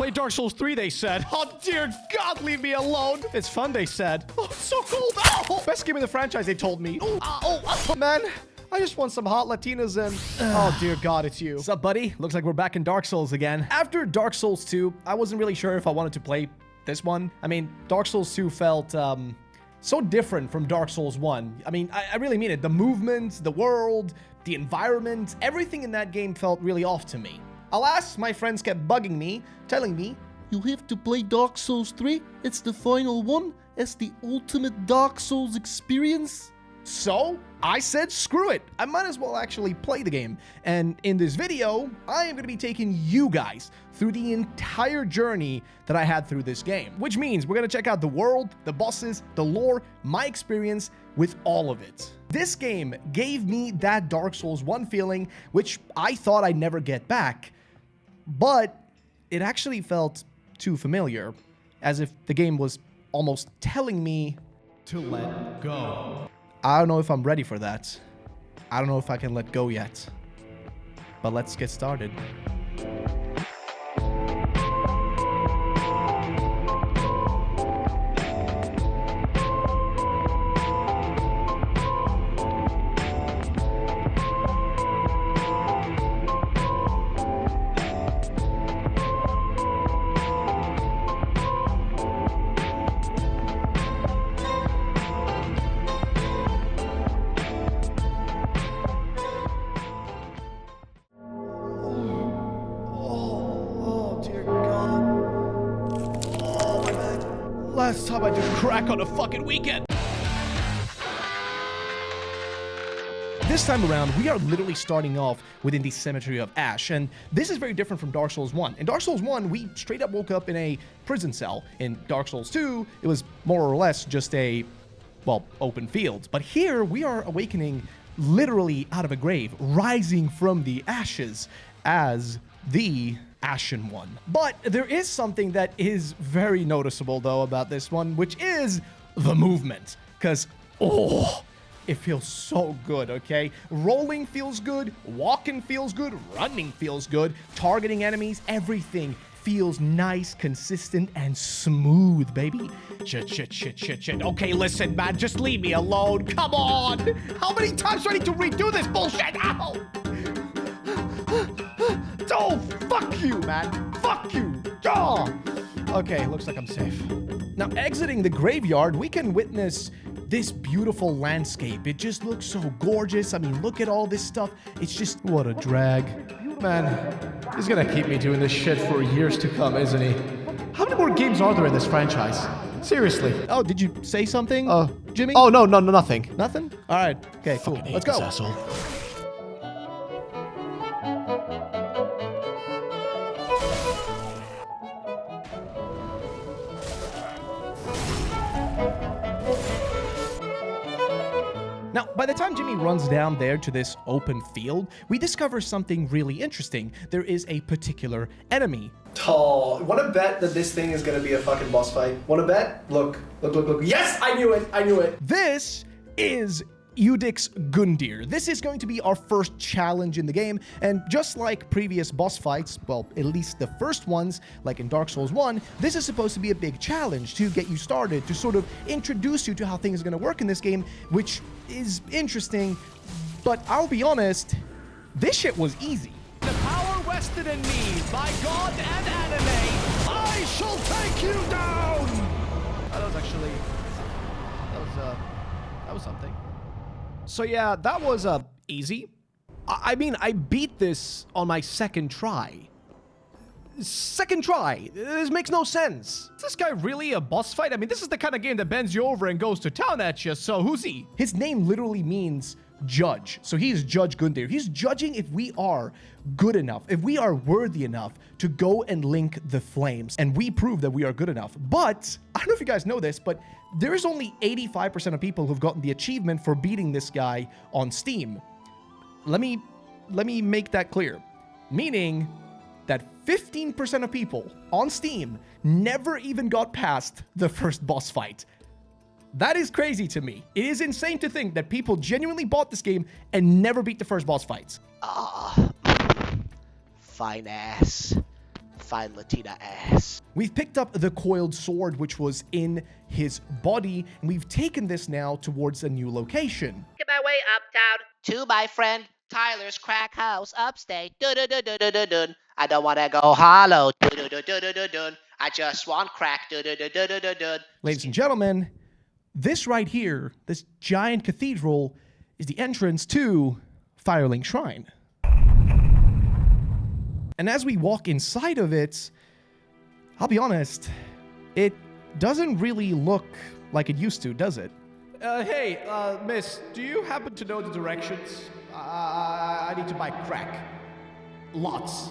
play Dark Souls 3, they said. Oh, dear God, leave me alone. It's fun, they said. Oh, it's so cold. Oh, best game in the franchise, they told me. Oh, man. I just want some hot Latinas and... Oh, dear God, it's you. What's up, buddy? Looks like we're back in Dark Souls again. After Dark Souls 2, I wasn't really sure if I wanted to play this one. I mean, Dark Souls 2 felt... so different from Dark Souls 1. I mean, I really mean it. The movement, the world, the environment, everything in that game felt really off to me. Alas, my friends kept bugging me, telling me, "You have to play Dark Souls 3. It's the final one. It's the ultimate Dark Souls experience." So I said, screw it. I might as well actually play the game. And in this video, I am going to be taking you guys through the entire journey that I had through this game. Which means we're going to check out the world, the bosses, the lore, my experience with all of it. This game gave me that Dark Souls 1 feeling, which I thought I'd never get back. But it actually felt too familiar, as if the game was almost telling me to let go. I don't know if I'm ready for that. I don't know if I can let go yet. But let's get started. Last time I did crack on a fucking weekend. This time around, we are literally starting off within the Cemetery of Ash, and this is very different from Dark Souls 1. In Dark Souls 1, we straight up woke up in a prison cell. In Dark Souls 2, it was more or less just a, well, open field. But here, we are awakening literally out of a grave, rising from the ashes as the Ashen One. But there is something that is very noticeable, though, about this one, which is the movement. Because, oh, it feels so good, okay? Rolling feels good, walking feels good, running feels good, targeting enemies, everything feels nice, consistent, and smooth, baby. Shit. Okay, listen, man, just leave me alone. Come on! How many times do I need to redo this bullshit? Ow! Oh, fuck you, man. Fuck you. Oh. Okay, looks like I'm safe. Now, exiting the graveyard, we can witness this beautiful landscape. It just looks so gorgeous. I mean, look at all this stuff. It's just, what a drag. Man, he's gonna keep me doing this shit for years to come, isn't he? How many more games are there in this franchise? Seriously. Oh, did you say something, Jimmy? Oh, no, nothing. Nothing? All right. Okay, cool. Let's go. Asshole. Now, by the time Jimmy runs down there to this open field, we discover something really interesting. There is a particular enemy. Oh, wanna bet that this thing is gonna be a fucking boss fight? Wanna bet? Look. Yes, I knew it. This is Iudex Gundyr. This is going to be our first challenge in the game, and just like previous boss fights, well, at least the first ones, like in Dark Souls 1, this is supposed to be a big challenge to get you started, to sort of introduce you to how things are going to work in this game, which is interesting, but I'll be honest, this shit was easy. The power vested in me by God and anime, I shall take you down! That was something. So yeah, that was easy. I mean, I beat this on my second try. This makes no sense. Is this guy really a boss fight? I mean, this is the kind of game that bends you over and goes to town at you, so who's he? His name literally means judge. So he's Judge Gundyr. He's judging if we are good enough, if we are worthy enough to go and link the flames. And we prove that we are good enough. But, I don't know if you guys know this, but there's only 85% of people who've gotten the achievement for beating this guy on Steam. Let me make that clear. Meaning that 15% of people on Steam never even got past the first boss fight. That is crazy to me. It is insane to think that people genuinely bought this game and never beat the first boss fights. Fine ass. find Latina ass. We've picked up the coiled sword, which was in his body, and we've taken this now towards a new location. Get my way uptown to my friend Tyler's crack house upstate. Dun-dun-dun-dun-dun-dun. I don't want to go hollow. Dun-dun-dun-dun-dun-dun. I just want crack. Dun-dun-dun-dun-dun-dun. Ladies and gentlemen, this right here, this giant cathedral, is the entrance to Firelink Shrine. And as we walk inside of it, I'll be honest, it doesn't really look like it used to, does it? Hey, miss, do you happen to know the directions? I need to buy crack. Lots.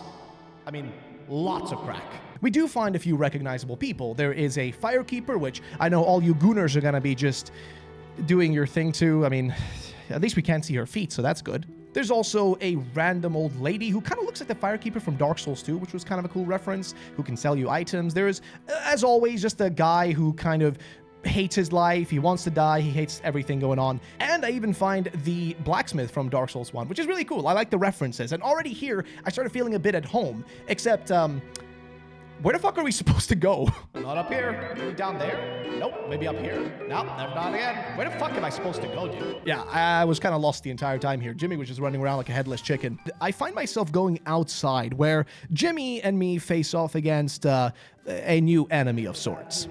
I mean, lots of crack. We do find a few recognizable people. There is a firekeeper, which I know all you gooners are gonna be just doing your thing to. I mean, at least we can't see her feet, so that's good. There's also a random old lady who kind of looks like the firekeeper from Dark Souls 2, which was kind of a cool reference, who can sell you items. There is, as always, just a guy who kind of hates his life. He wants to die. He hates everything going on. And I even find the blacksmith from Dark Souls 1, which is really cool. I like the references. And already here, I started feeling a bit at home, except, where the fuck are we supposed to go? Not up here. Maybe down there? Nope. Maybe up here? Nope. Never not again. Where the fuck am I supposed to go, dude? Yeah, I was kind of lost the entire time here. Jimmy was just running around like a headless chicken. I find myself going outside where Jimmy and me face off against a new enemy of sorts.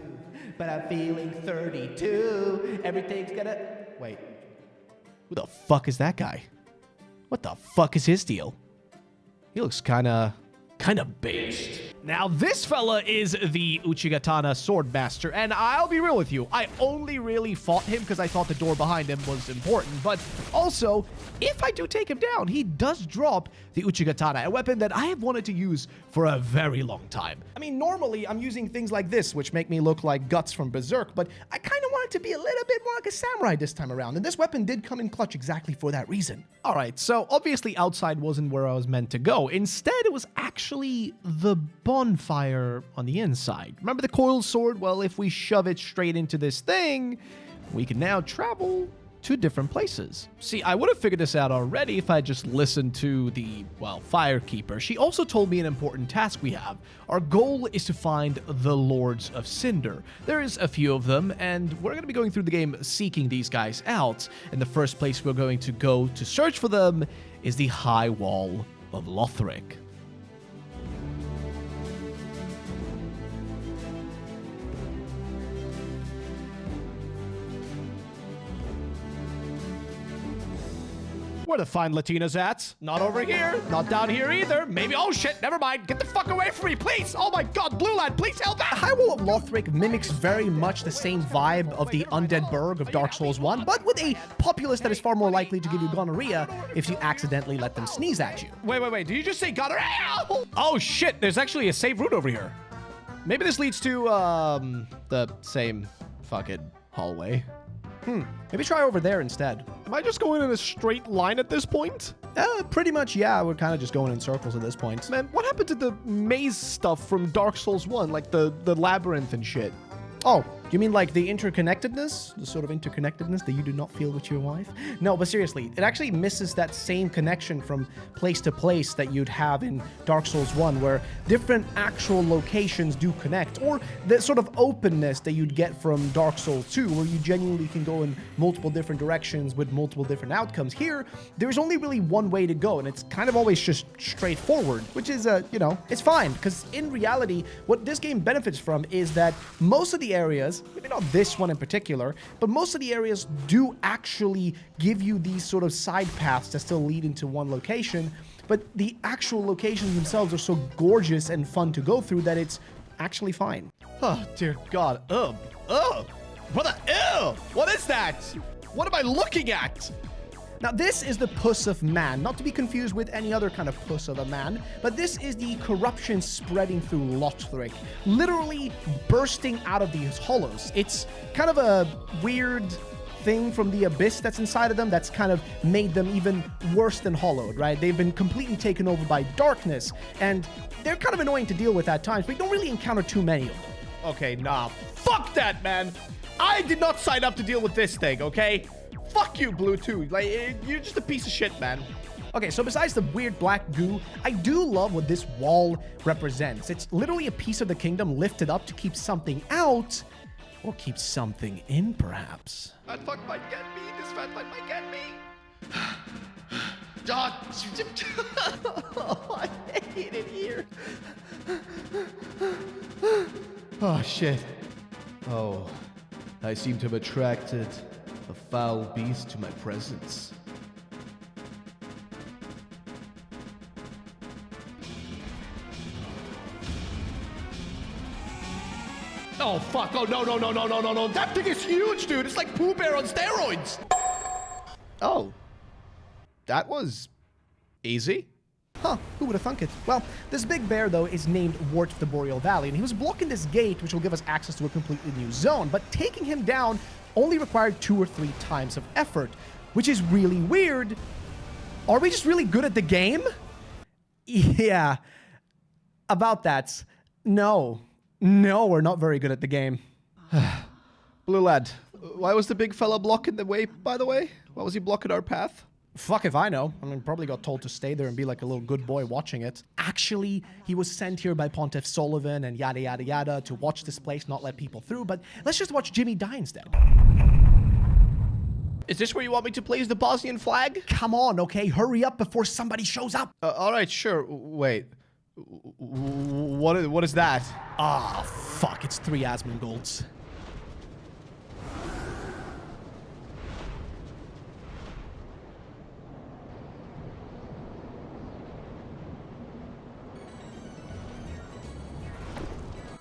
But I'm feeling 32. Everything's gonna... Wait. Who the fuck is that guy? What the fuck is his deal? He looks kind of based. Now, this fella is the Uchigatana Swordmaster, and I'll be real with you, I only really fought him because I thought the door behind him was important, but also, if I do take him down, he does drop the Uchigatana, a weapon that I have wanted to use for a very long time. I mean, normally, I'm using things like this, which make me look like Guts from Berserk, but I kind of wanted to be a little bit more like a samurai this time around, and this weapon did come in clutch exactly for that reason. Alright, so obviously outside wasn't where I was meant to go. Instead, it was actually the bonfire on the inside. Remember the coiled sword? Well, if we shove it straight into this thing, we can now travel to different places. See, I would have figured this out already if I just listened to the, well, firekeeper. She also told me an important task we have. Our goal is to find the Lords of Cinder. There is a few of them, and we're going to be going through the game seeking these guys out. And the first place we're going to go to search for them is the High Wall of Lothric. Where the fine Latinas at? Not over here. Not down here either. Maybe. Oh shit, never mind. Get the fuck away from me, please. Oh my god, Blue Lad, please help out. The High Wall of Lothric mimics very much the same vibe of the Undead Burg of Dark Souls 1, but with a populace that is far more likely to give you gonorrhea if you accidentally let them sneeze at you. Wait. Did you just say gonorrhea? Oh shit, there's actually a save route over here. Maybe this leads to, the same fucking hallway. Maybe try over there instead. Am I just going in a straight line at this point? Pretty much, yeah. We're kind of just going in circles at this point. Man, what happened to the maze stuff from Dark Souls 1? Like the labyrinth and shit? Oh, you mean like the interconnectedness? The sort of interconnectedness that you do not feel with your wife? No, but seriously, it actually misses that same connection from place to place that you'd have in Dark Souls 1, where different actual locations do connect, or the sort of openness that you'd get from Dark Souls 2, where you genuinely can go in multiple different directions with multiple different outcomes. Here, there's only really one way to go, and it's kind of always just straightforward, which is, you know, it's fine, because in reality, what this game benefits from is that most of the areas, maybe not this one in particular, but most of the areas do actually give you these sort of side paths that still lead into one location, but the actual locations themselves are so gorgeous and fun to go through that it's actually fine. Oh, dear God. What the, what is that? What am I looking at? Now, this is the Puss of Man, not to be confused with any other kind of puss of a man, but this is the corruption spreading through Lothric, literally bursting out of these hollows. It's kind of a weird thing from the abyss that's inside of them that's kind of made them even worse than hollowed, right? They've been completely taken over by darkness, and they're kind of annoying to deal with at times, but you don't really encounter too many of them. Okay, nah, fuck that, man. I did not sign up to deal with this thing, okay? Fuck you, Blue, too. Like, you're just a piece of shit, man. Okay, so besides the weird black goo, I do love what this wall represents. It's literally a piece of the kingdom lifted up to keep something out, or keep something in, perhaps. That fuck might get me. This fat fight might get me. John! Oh, I hate it here. Oh, shit. Oh, I seem to have attracted a foul beast to my presence. Oh, fuck. Oh, no, no, no, no, no, no, no. That thing is huge, dude. It's like Pooh Bear on steroids. Oh. That was easy. Huh, who would have thunk it? Well, this big bear, though, is named Vordt of the Boreal Valley, and he was blocking this gate, which will give us access to a completely new zone. But taking him down only required 2 or 3 times of effort, which is really weird. Are we just really good at the game? Yeah. About that, no. No, we're not very good at the game. Blue lad, why was the big fella blocking the way, by the way? Why was he blocking our path? Fuck if I know. I mean, probably got told to stay there and be like a little good boy watching it. Actually, he was sent here by Pontiff Sullivan and yada yada yada to watch this place, not let people through, but let's just watch Jimmy die instead. Is this where you want me to place the Bosnian flag? Come on, okay? Hurry up before somebody shows up. Alright, sure. Wait. What is that? Ah, fuck. It's 3 Asmongold's.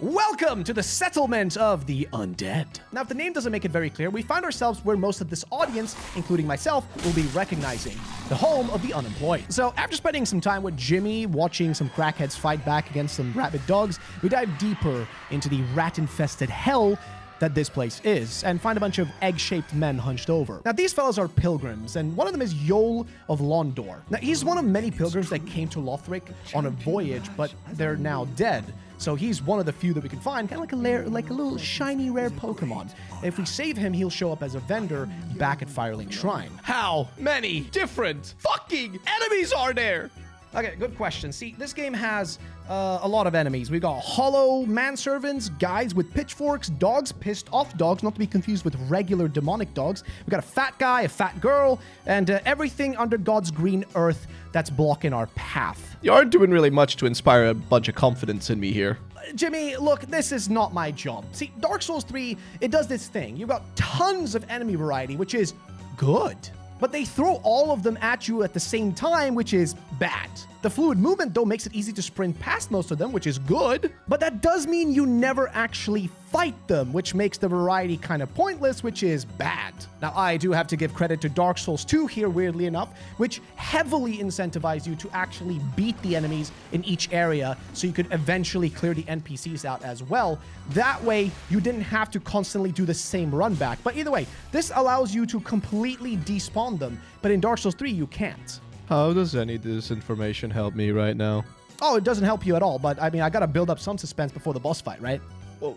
Welcome to the settlement of the Undead. Now, if the name doesn't make it very clear, we find ourselves where most of this audience, including myself, will be recognizing. The home of the unemployed. So, after spending some time with Jimmy, watching some crackheads fight back against some rabid dogs, we dive deeper into the rat-infested hell that this place is, and find a bunch of egg-shaped men hunched over. Now, these fellas are pilgrims, and one of them is Yol of Londor. Now, he's one of many pilgrims that came to Lothric on a voyage, but they're now dead. So he's one of the few that we can find, kind of like a little shiny rare Pokemon. If we save him, he'll show up as a vendor back at Firelink Shrine. How many different fucking enemies are there? Okay, good question. See, this game has a lot of enemies. We've got hollow manservants, guys with pitchforks, dogs, pissed off dogs, not to be confused with regular demonic dogs. We've got a fat guy, a fat girl, and everything under God's green earth that's blocking our path. You aren't doing really much to inspire a bunch of confidence in me here. Jimmy, look, this is not my job. See, Dark Souls 3, it does this thing. You've got tons of enemy variety, which is good. But they throw all of them at you at the same time, which is bad. The fluid movement, though, makes it easy to sprint past most of them, which is good. But that does mean you never actually fight them, which makes the variety kind of pointless, which is bad. Now, I do have to give credit to Dark Souls 2 here, weirdly enough, which heavily incentivizes you to actually beat the enemies in each area so you could eventually clear the NPCs out as well. That way, you didn't have to constantly do the same run back. But either way, this allows you to completely despawn them, but in Dark Souls 3, you can't. How does any of this information help me right now? Oh, it doesn't help you at all, but I mean, I gotta build up some suspense before the boss fight, right? Well,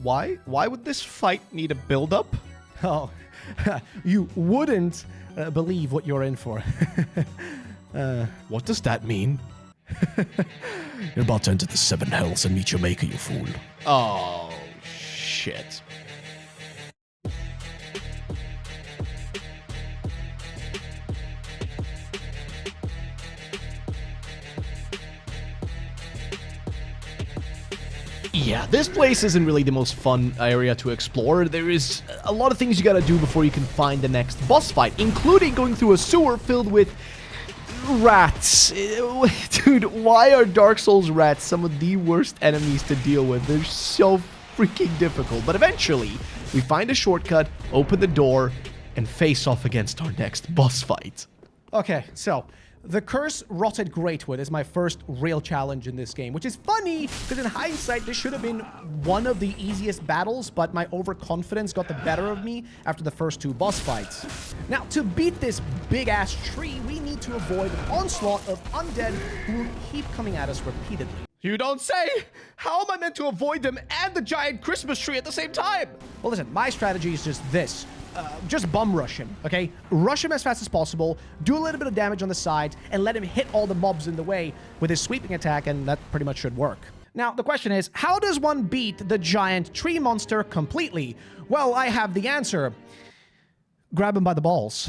why? Why would this fight need a build-up? Oh, you wouldn't believe what you're in for. What does that mean? You're about to enter the 7 hells and meet your maker, you fool. Oh, shit. Yeah, this place isn't really the most fun area to explore. There is a lot of things you gotta do before you can find the next boss fight, including going through a sewer filled with rats. Dude, why are Dark Souls rats some of the worst enemies to deal with? They're so freaking difficult. But eventually, we find a shortcut, open the door, and face off against our next boss fight. Okay, so the Curse Rotted Greatwood is my first real challenge in this game, which is funny because in hindsight, this should have been one of the easiest battles, but my overconfidence got the better of me after the first 2 boss fights. Now, to beat this big-ass tree, we need to avoid an onslaught of undead who will keep coming at us repeatedly. You don't say! How am I meant to avoid them and the giant Christmas tree at the same time? Well, listen, my strategy is just this. just bum rush him, okay? Rush him as fast as possible, do a little bit of damage on the sides, and let him hit all the mobs in the way with his sweeping attack, and that pretty much should work. Now, the question is, how does one beat the giant tree monster completely? Well, I have the answer. Grab him by the balls.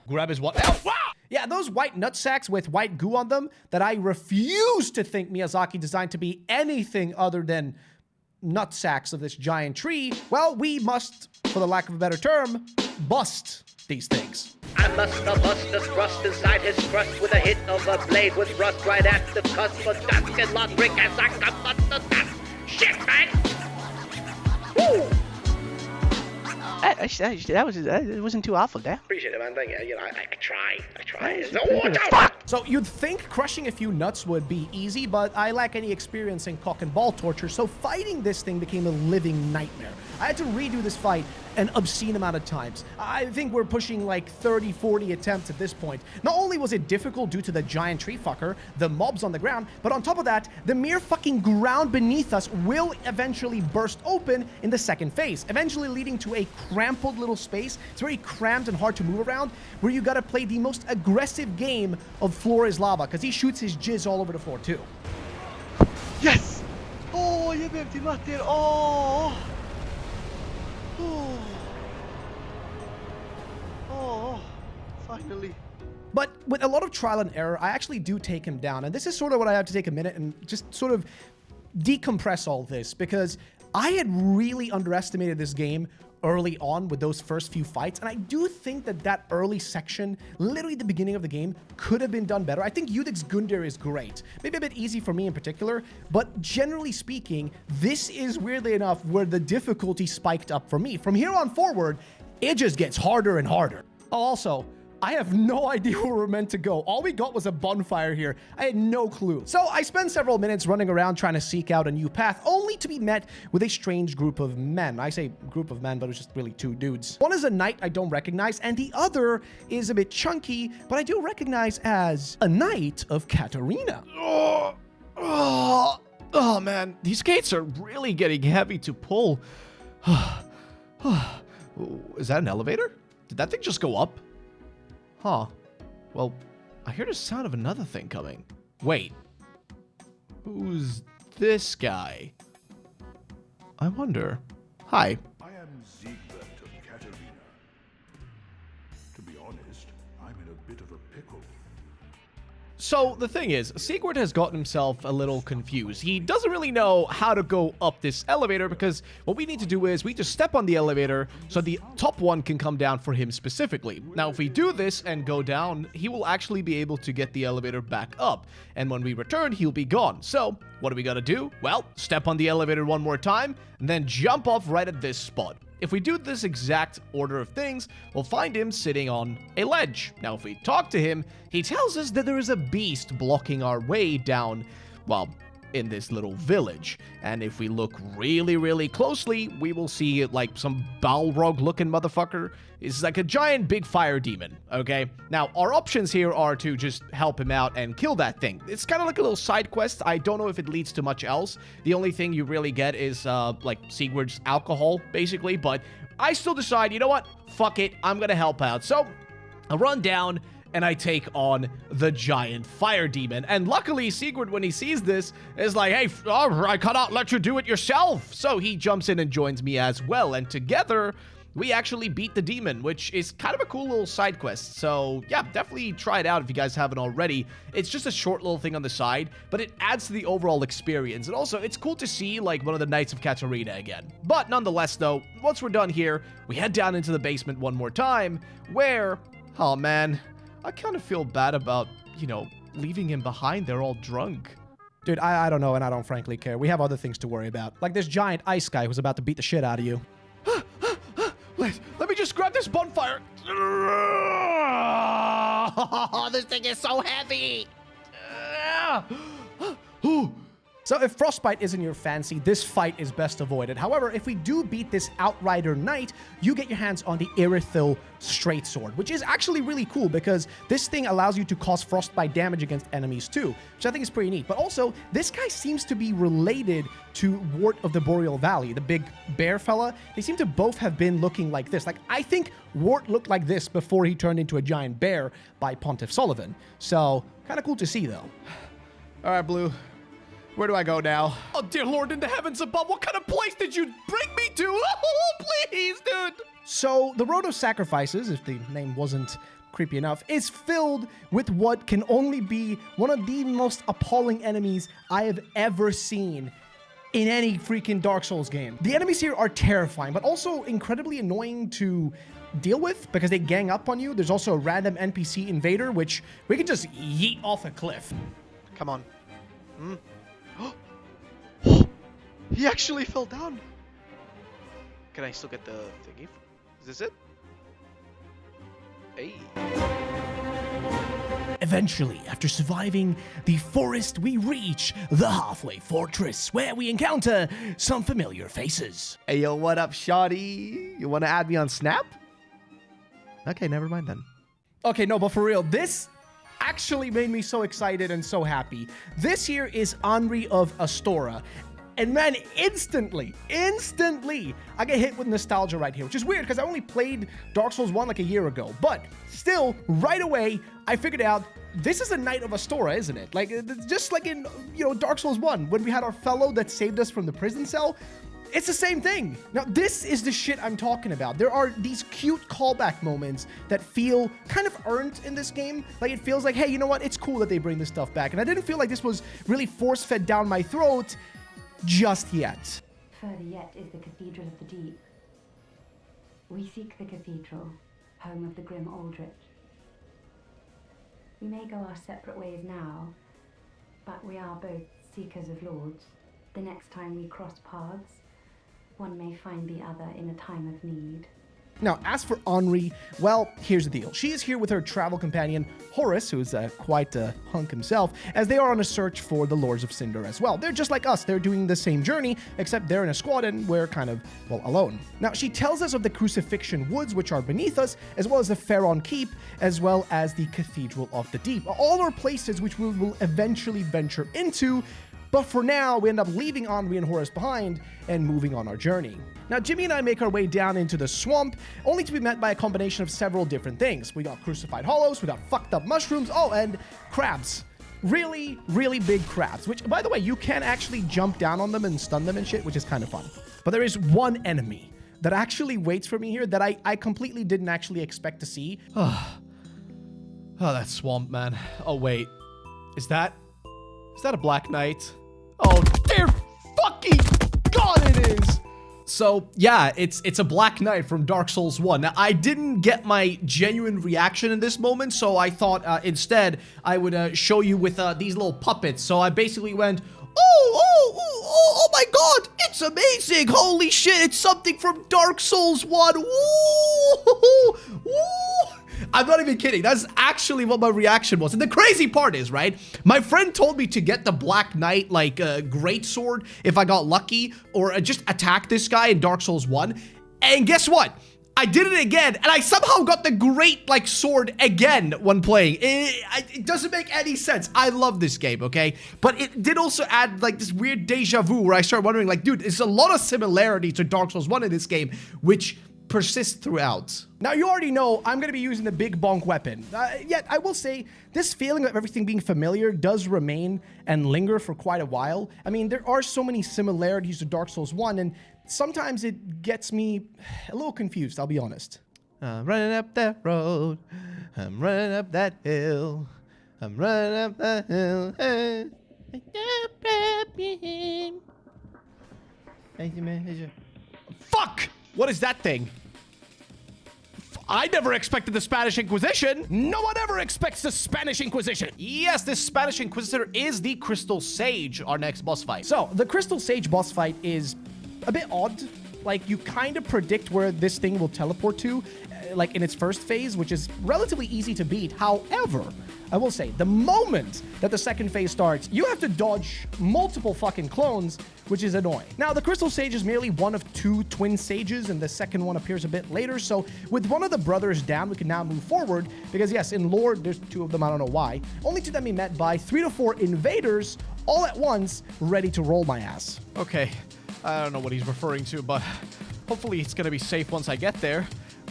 Grab his what? Ow! Wow! Yeah, those white nutsacks with white goo on them that I refuse to think Miyazaki designed to be anything other than nutsacks of this giant tree, well, we must, for the lack of a better term, bust these things. I must have bust a thrust inside his crust with a hit of a blade with rust right at the cusp of dusk and Lothric as I come up the dust. Shit, man! Woo! It wasn't too awful, there. Appreciate it, man. Thank you. You know, I try. What the fuck? So you'd think crushing a few nuts would be easy, but I lack any experience in cock and ball torture, so fighting this thing became a living nightmare. I had to redo this fight an obscene amount of times. I think we're pushing like 30, 40 attempts at this point. Not only was it difficult due to the giant tree fucker, the mobs on the ground, but on top of that, the mere fucking ground beneath us will eventually burst open in the second phase, eventually leading to a cramped little space. It's very cramped and hard to move around, where you gotta play the most aggressive game of Floor is Lava, because he shoots his jizz all over the floor too. Yes! Oh, jag blev till Martin. Oh! Oh, finally. But with a lot of trial and error, I actually do take him down. And this is sort of what I have to take a minute and just sort of decompress all this, because I had really underestimated this game early on with those first few fights. And I do think that that early section, literally the beginning of the game, could have been done better. I think Iudex Gundyr is great. Maybe a bit easy for me in particular, but generally speaking, this is weirdly enough where the difficulty spiked up for me. From here on forward, it just gets harder and harder. Oh, also, I have no idea where we're meant to go. All we got was a bonfire here. I had no clue. So I spent several minutes running around trying to seek out a new path, only to be met with a strange group of men. I say group of men, but it was just really two dudes. One is a knight I don't recognize, and the other is a bit chunky, but I do recognize as a knight of Katarina. Oh man, these gates are really getting heavy to pull. Is that an elevator? Did that thing just go up? Huh. Well, I hear the sound of another thing coming. Wait. Who's this guy? I wonder. Hi. I am Siegward of Katarina. To be honest, I'm in a bit of a pickle. So, the thing is, Siegward has gotten himself a little confused. He doesn't really know how to go up this elevator, because what we need to do is we just step on the elevator so the top one can come down for him specifically. Now, if we do this and go down, he will actually be able to get the elevator back up. And when we return, he'll be gone. So, what do we gotta do? Well, step on the elevator one more time, and then jump off right at this spot. If we do this exact order of things, we'll find him sitting on a ledge. Now, if we talk to him, he tells us that there is a beast blocking our way down, well, in this little village. And if we look really, really closely, we will see like some Balrog-looking motherfucker. It's like a giant big fire demon, okay? Now, our options here are to just help him out and kill that thing. It's kind of like a little side quest. I don't know if it leads to much else. The only thing you really get is, like, Siegward's alcohol, basically. But I still decide, you know what? Fuck it. I'm gonna help out. So, I run down and I take on the giant fire demon. And luckily, Siegward, when he sees this, is like, hey, I cannot let you do it yourself. So he jumps in and joins me as well. And together, we actually beat the demon, which is kind of a cool little side quest. So yeah, definitely try it out if you guys haven't already. It's just a short little thing on the side, but it adds to the overall experience. And also, it's cool to see like one of the Knights of Katarina again. But nonetheless, though, once we're done here, we head down into the basement one more time, where, oh man, I kind of feel bad about, you know, leaving him behind. They're all drunk. Dude, I don't know, and I don't frankly care. We have other things to worry about. Like this giant ice guy who's about to beat the shit out of you. Let me just grab this bonfire. This thing is so heavy. So if Frostbite isn't your fancy, this fight is best avoided. However, if we do beat this Outrider Knight, you get your hands on the Irithyll Straight Sword, which is actually really cool because this thing allows you to cause Frostbite damage against enemies too, which I think is pretty neat. But also, this guy seems to be related to Vordt of the Boreal Valley, the big bear fella. They seem to both have been looking like this. Like, I think Vordt looked like this before he turned into a giant bear by Pontiff Sullivan. So, kind of cool to see though. All right, Blue. Where do I go now? Oh, dear Lord in the heavens above, what kind of place did you bring me to? Oh, please, dude. So, the Road of Sacrifices, if the name wasn't creepy enough, is filled with what can only be one of the most appalling enemies I have ever seen in any freaking Dark Souls game. The enemies here are terrifying, but also incredibly annoying to deal with because they gang up on you. There's also a random NPC invader, which we can just yeet off a cliff. Come on. He actually fell down. Can I still get the thingy? Is this it? Hey. Eventually, after surviving the forest, we reach the halfway fortress where we encounter some familiar faces. Hey, yo, what up, shawty? You want to add me on Snap? Okay, never mind then. Okay, no, but for real, this actually made me so excited and so happy. This here is Henri of Astora. And man, instantly, I get hit with nostalgia right here, which is weird because I only played Dark Souls 1 like a year ago. But still, right away, I figured out this is a Knight of Astora, isn't it? Like, just like in, Dark Souls 1, when we had our fellow that saved us from the prison cell. It's the same thing. Now, this is the shit I'm talking about. There are these cute callback moments that feel kind of earned in this game. Like, it feels like, hey, you know what? It's cool that they bring this stuff back. And I didn't feel like this was really force-fed down my throat just yet. Further yet is the Cathedral of the Deep. We seek the Cathedral, home of the grim Aldrich. We may go our separate ways now, but we are both seekers of lords. The next time we cross paths, one may find the other in a time of need. Now, as for Henri, well, here's the deal. She is here with her travel companion, Horace, who's quite a hunk himself, as they are on a search for the Lords of Cinder as well. They're just like us. They're doing the same journey, except they're in a squad and we're kind of, well, alone. Now, she tells us of the Crucifixion Woods, which are beneath us, as well as the Farron Keep, as well as the Cathedral of the Deep. All are places which we will eventually venture into, but for now, we end up leaving Henri and Horace behind and moving on our journey. Now, Jimmy and I make our way down into the swamp, only to be met by a combination of several different things. We got crucified hollows, we got fucked up mushrooms, oh, and crabs. Really, really big crabs, which, by the way, you can actually jump down on them and stun them and shit, which is kind of fun. But there is one enemy that actually waits for me here that I completely didn't actually expect to see. Oh, that swamp, man. Oh, wait. Is that a Black Knight? Oh, dear fucking God, it is! So, yeah, it's a Black Knight from Dark Souls 1. Now, I didn't get my genuine reaction in this moment, so I thought instead I would show you with these little puppets. So I basically went, oh my God, it's amazing! Holy shit, it's something from Dark Souls 1! Woo! I'm not even kidding. That's actually what my reaction was. And the crazy part is, right, my friend told me to get the Black Knight, like, great sword if I got lucky, or just attack this guy in Dark Souls 1. And guess what? I did it again, and I somehow got the great, like, sword again when playing. It doesn't make any sense. I love this game, okay? But it did also add, like, this weird deja vu where I started wondering, like, dude, there's a lot of similarity to Dark Souls 1 in this game, which persists throughout. Now, you already know I'm going to be using the big bonk weapon. Yet, I will say, this feeling of everything being familiar does remain and linger for quite a while. I mean, there are so many similarities to Dark Souls 1, and sometimes it gets me a little confused, I'll be honest. I'm running up that road. I'm running up that hill. I'm running up that hill. Fuck! What is that thing? I never expected the Spanish Inquisition. No one ever expects the Spanish Inquisition. Yes, this Spanish Inquisitor is the Crystal Sage, our next boss fight. So, the Crystal Sage boss fight is a bit odd, like you kind of predict where this thing will teleport to, like in its first phase, which is relatively easy to beat. However, I will say, the moment that the second phase starts, you have to dodge multiple fucking clones, which is annoying. Now, the Crystal Sage is merely one of 2 twin sages, and the second one appears a bit later, so with one of the brothers down, we can now move forward, because yes, in lore, there's 2 of them, I don't know why, only to then be met by 3 to 4 invaders, all at once, ready to roll my ass. Okay, I don't know what he's referring to, but hopefully it's gonna be safe once I get there.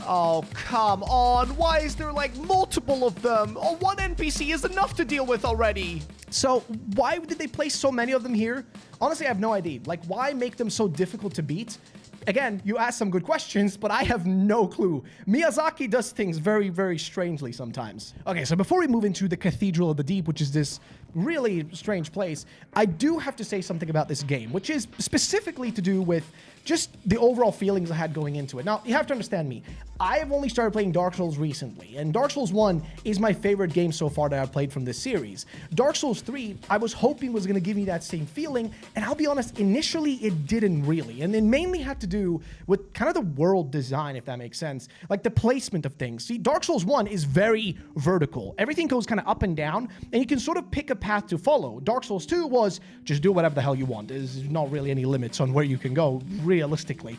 Oh, come on. Why is there like multiple of them? Oh, one NPC is enough to deal with already. So why did they place so many of them here? Honestly, I have no idea. Like, why make them so difficult to beat? Again, you asked some good questions, but I have no clue. Miyazaki does things very, very strangely sometimes. Okay, so before we move into the Cathedral of the Deep, which is this really strange place, I do have to say something about this game, which is specifically to do with just the overall feelings I had going into it. Now, you have to understand me. I have only started playing Dark Souls recently, and Dark Souls 1 is my favorite game so far that I've played from this series. Dark Souls 3, I was hoping was going to give me that same feeling, and I'll be honest, initially it didn't really, and it mainly had to do with kind of the world design, if that makes sense, like the placement of things. See, Dark Souls 1 is very vertical. Everything goes kind of up and down, and you can sort of pick a path to follow. Dark Souls 2 was just do whatever the hell you want. There's not really any limits on where you can go, realistically.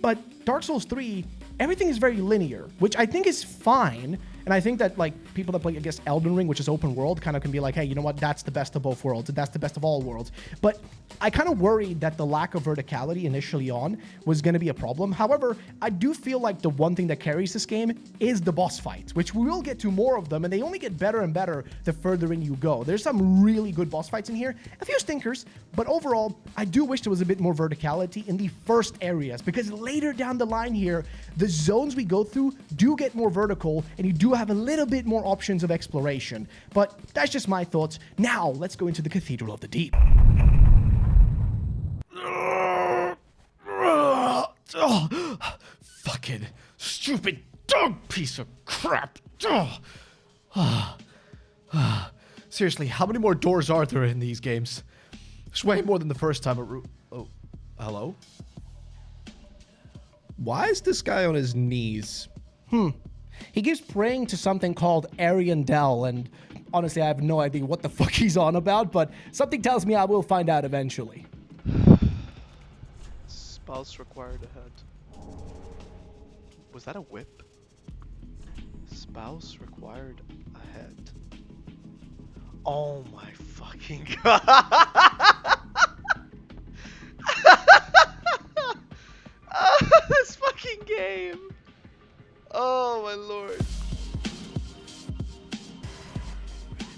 But Dark Souls 3, everything is very linear, which I think is fine. And I think that, like, people that play, I guess, Elden Ring, which is open world, kind of can be like, hey, you know what? That's the best of both worlds. That's the best of all worlds. But I kind of worried that the lack of verticality initially on was going to be a problem. However, I do feel like the one thing that carries this game is the boss fights, which we will get to more of them, and they only get better and better the further in you go. There's some really good boss fights in here, a few stinkers, but overall, I do wish there was a bit more verticality in the first areas, because later down the line here, the zones we go through do get more vertical, and you do have a little bit more options of exploration. But that's just my thoughts. Now, let's go into the Cathedral of the Deep. Oh, fucking stupid dog piece of crap. Seriously, how many more doors are there in these games? It's way more than the first time. Oh, hello? Why is this guy on his knees? He keeps praying to something called Ariandel, and honestly, I have no idea what the fuck he's on about, but something tells me I will find out eventually. Spouse required ahead. Was that a whip? Spouse required ahead. Oh my fucking god! This fucking game! Oh my lord.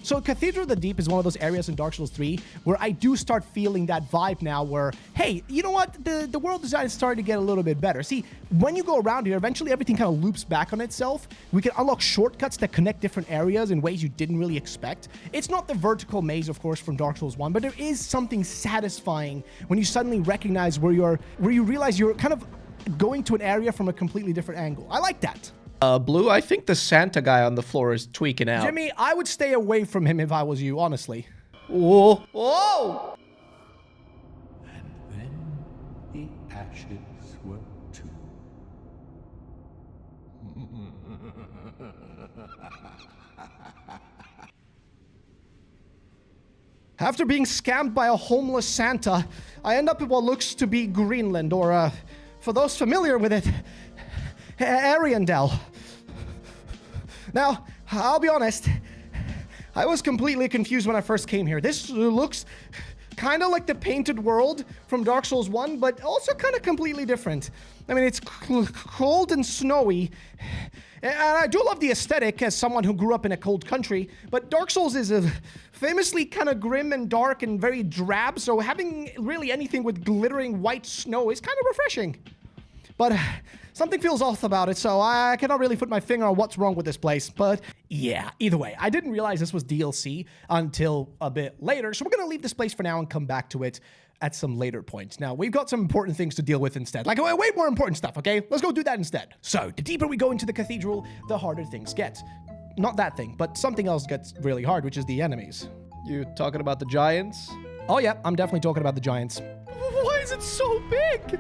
So Cathedral of the Deep is one of those areas in Dark Souls 3 where I do start feeling that vibe now where, hey, you know what? The world design is starting to get a little bit better. See, when you go around here, eventually everything kind of loops back on itself. We can unlock shortcuts that connect different areas in ways you didn't really expect. It's not the vertical maze, of course, from Dark Souls 1, but there is something satisfying when you suddenly recognize where you realize you're kind of going to an area from a completely different angle. I like that. Blue, I think the Santa guy on the floor is tweaking out. Jimmy, I would stay away from him if I was you, honestly. Whoa. Whoa! And then the ashes were too. After being scammed by a homeless Santa, I end up in what looks to be Greenland, or, for those familiar with it, Ariandel. Now, I'll be honest, I was completely confused when I first came here. This looks kind of like the painted world from Dark Souls 1, but also kind of completely different. I mean, it's cold and snowy, and I do love the aesthetic as someone who grew up in a cold country, but Dark Souls is famously kind of grim and dark and very drab, so having really anything with glittering white snow is kind of refreshing. But something feels off about it, so I cannot really put my finger on what's wrong with this place. But yeah, either way, I didn't realize this was DLC until a bit later, so we're going to leave this place for now and come back to it at some later point. Now, we've got some important things to deal with instead. Like, way more important stuff, okay? Let's go do that instead. So, the deeper we go into the cathedral, the harder things get. Not that thing, but something else gets really hard, which is the enemies. You talking about the giants? Oh yeah, I'm definitely talking about the giants. Why is it so big?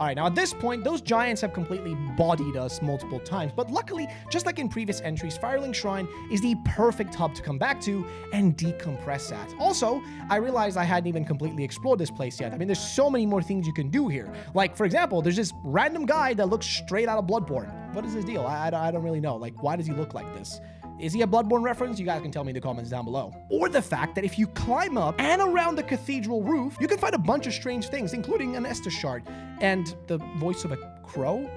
All right, now at this point, those giants have completely bodied us multiple times, but luckily, just like in previous entries, Firelink Shrine is the perfect hub to come back to and decompress at. Also, I realized I hadn't even completely explored this place yet. I mean, there's so many more things you can do here. Like, for example, there's this random guy that looks straight out of Bloodborne. What is his deal? I don't really know. Like, why does he look like this? Is he a Bloodborne reference? You guys can tell me in the comments down below. Or the fact that if you climb up and around the cathedral roof, you can find a bunch of strange things, including an Estus shard and the voice of a crow.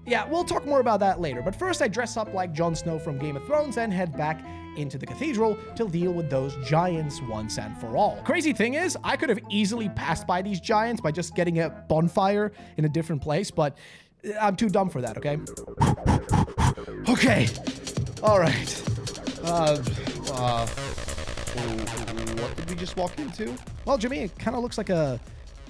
Yeah, we'll talk more about that later, but first I dress up like Jon Snow from Game of Thrones and head back into the cathedral to deal with those giants once and for all. Crazy thing is, I could have easily passed by these giants by just getting a bonfire in a different place, but I'm too dumb for that, okay? Okay. All right. What did we just walk into? Well, Jimmy, it kind of looks like a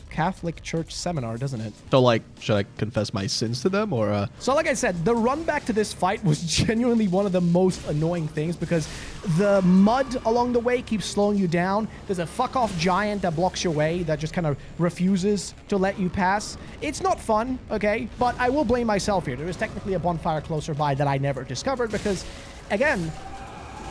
Catholic church seminar, doesn't it? So, like, should I confess my sins to them, or, So, like I said, the run back to this fight was genuinely one of the most annoying things because the mud along the way keeps slowing you down. There's a fuck-off giant that blocks your way that just kind of refuses to let you pass. It's not fun, okay? But I will blame myself here. There is technically a bonfire closer by that I never discovered because, again,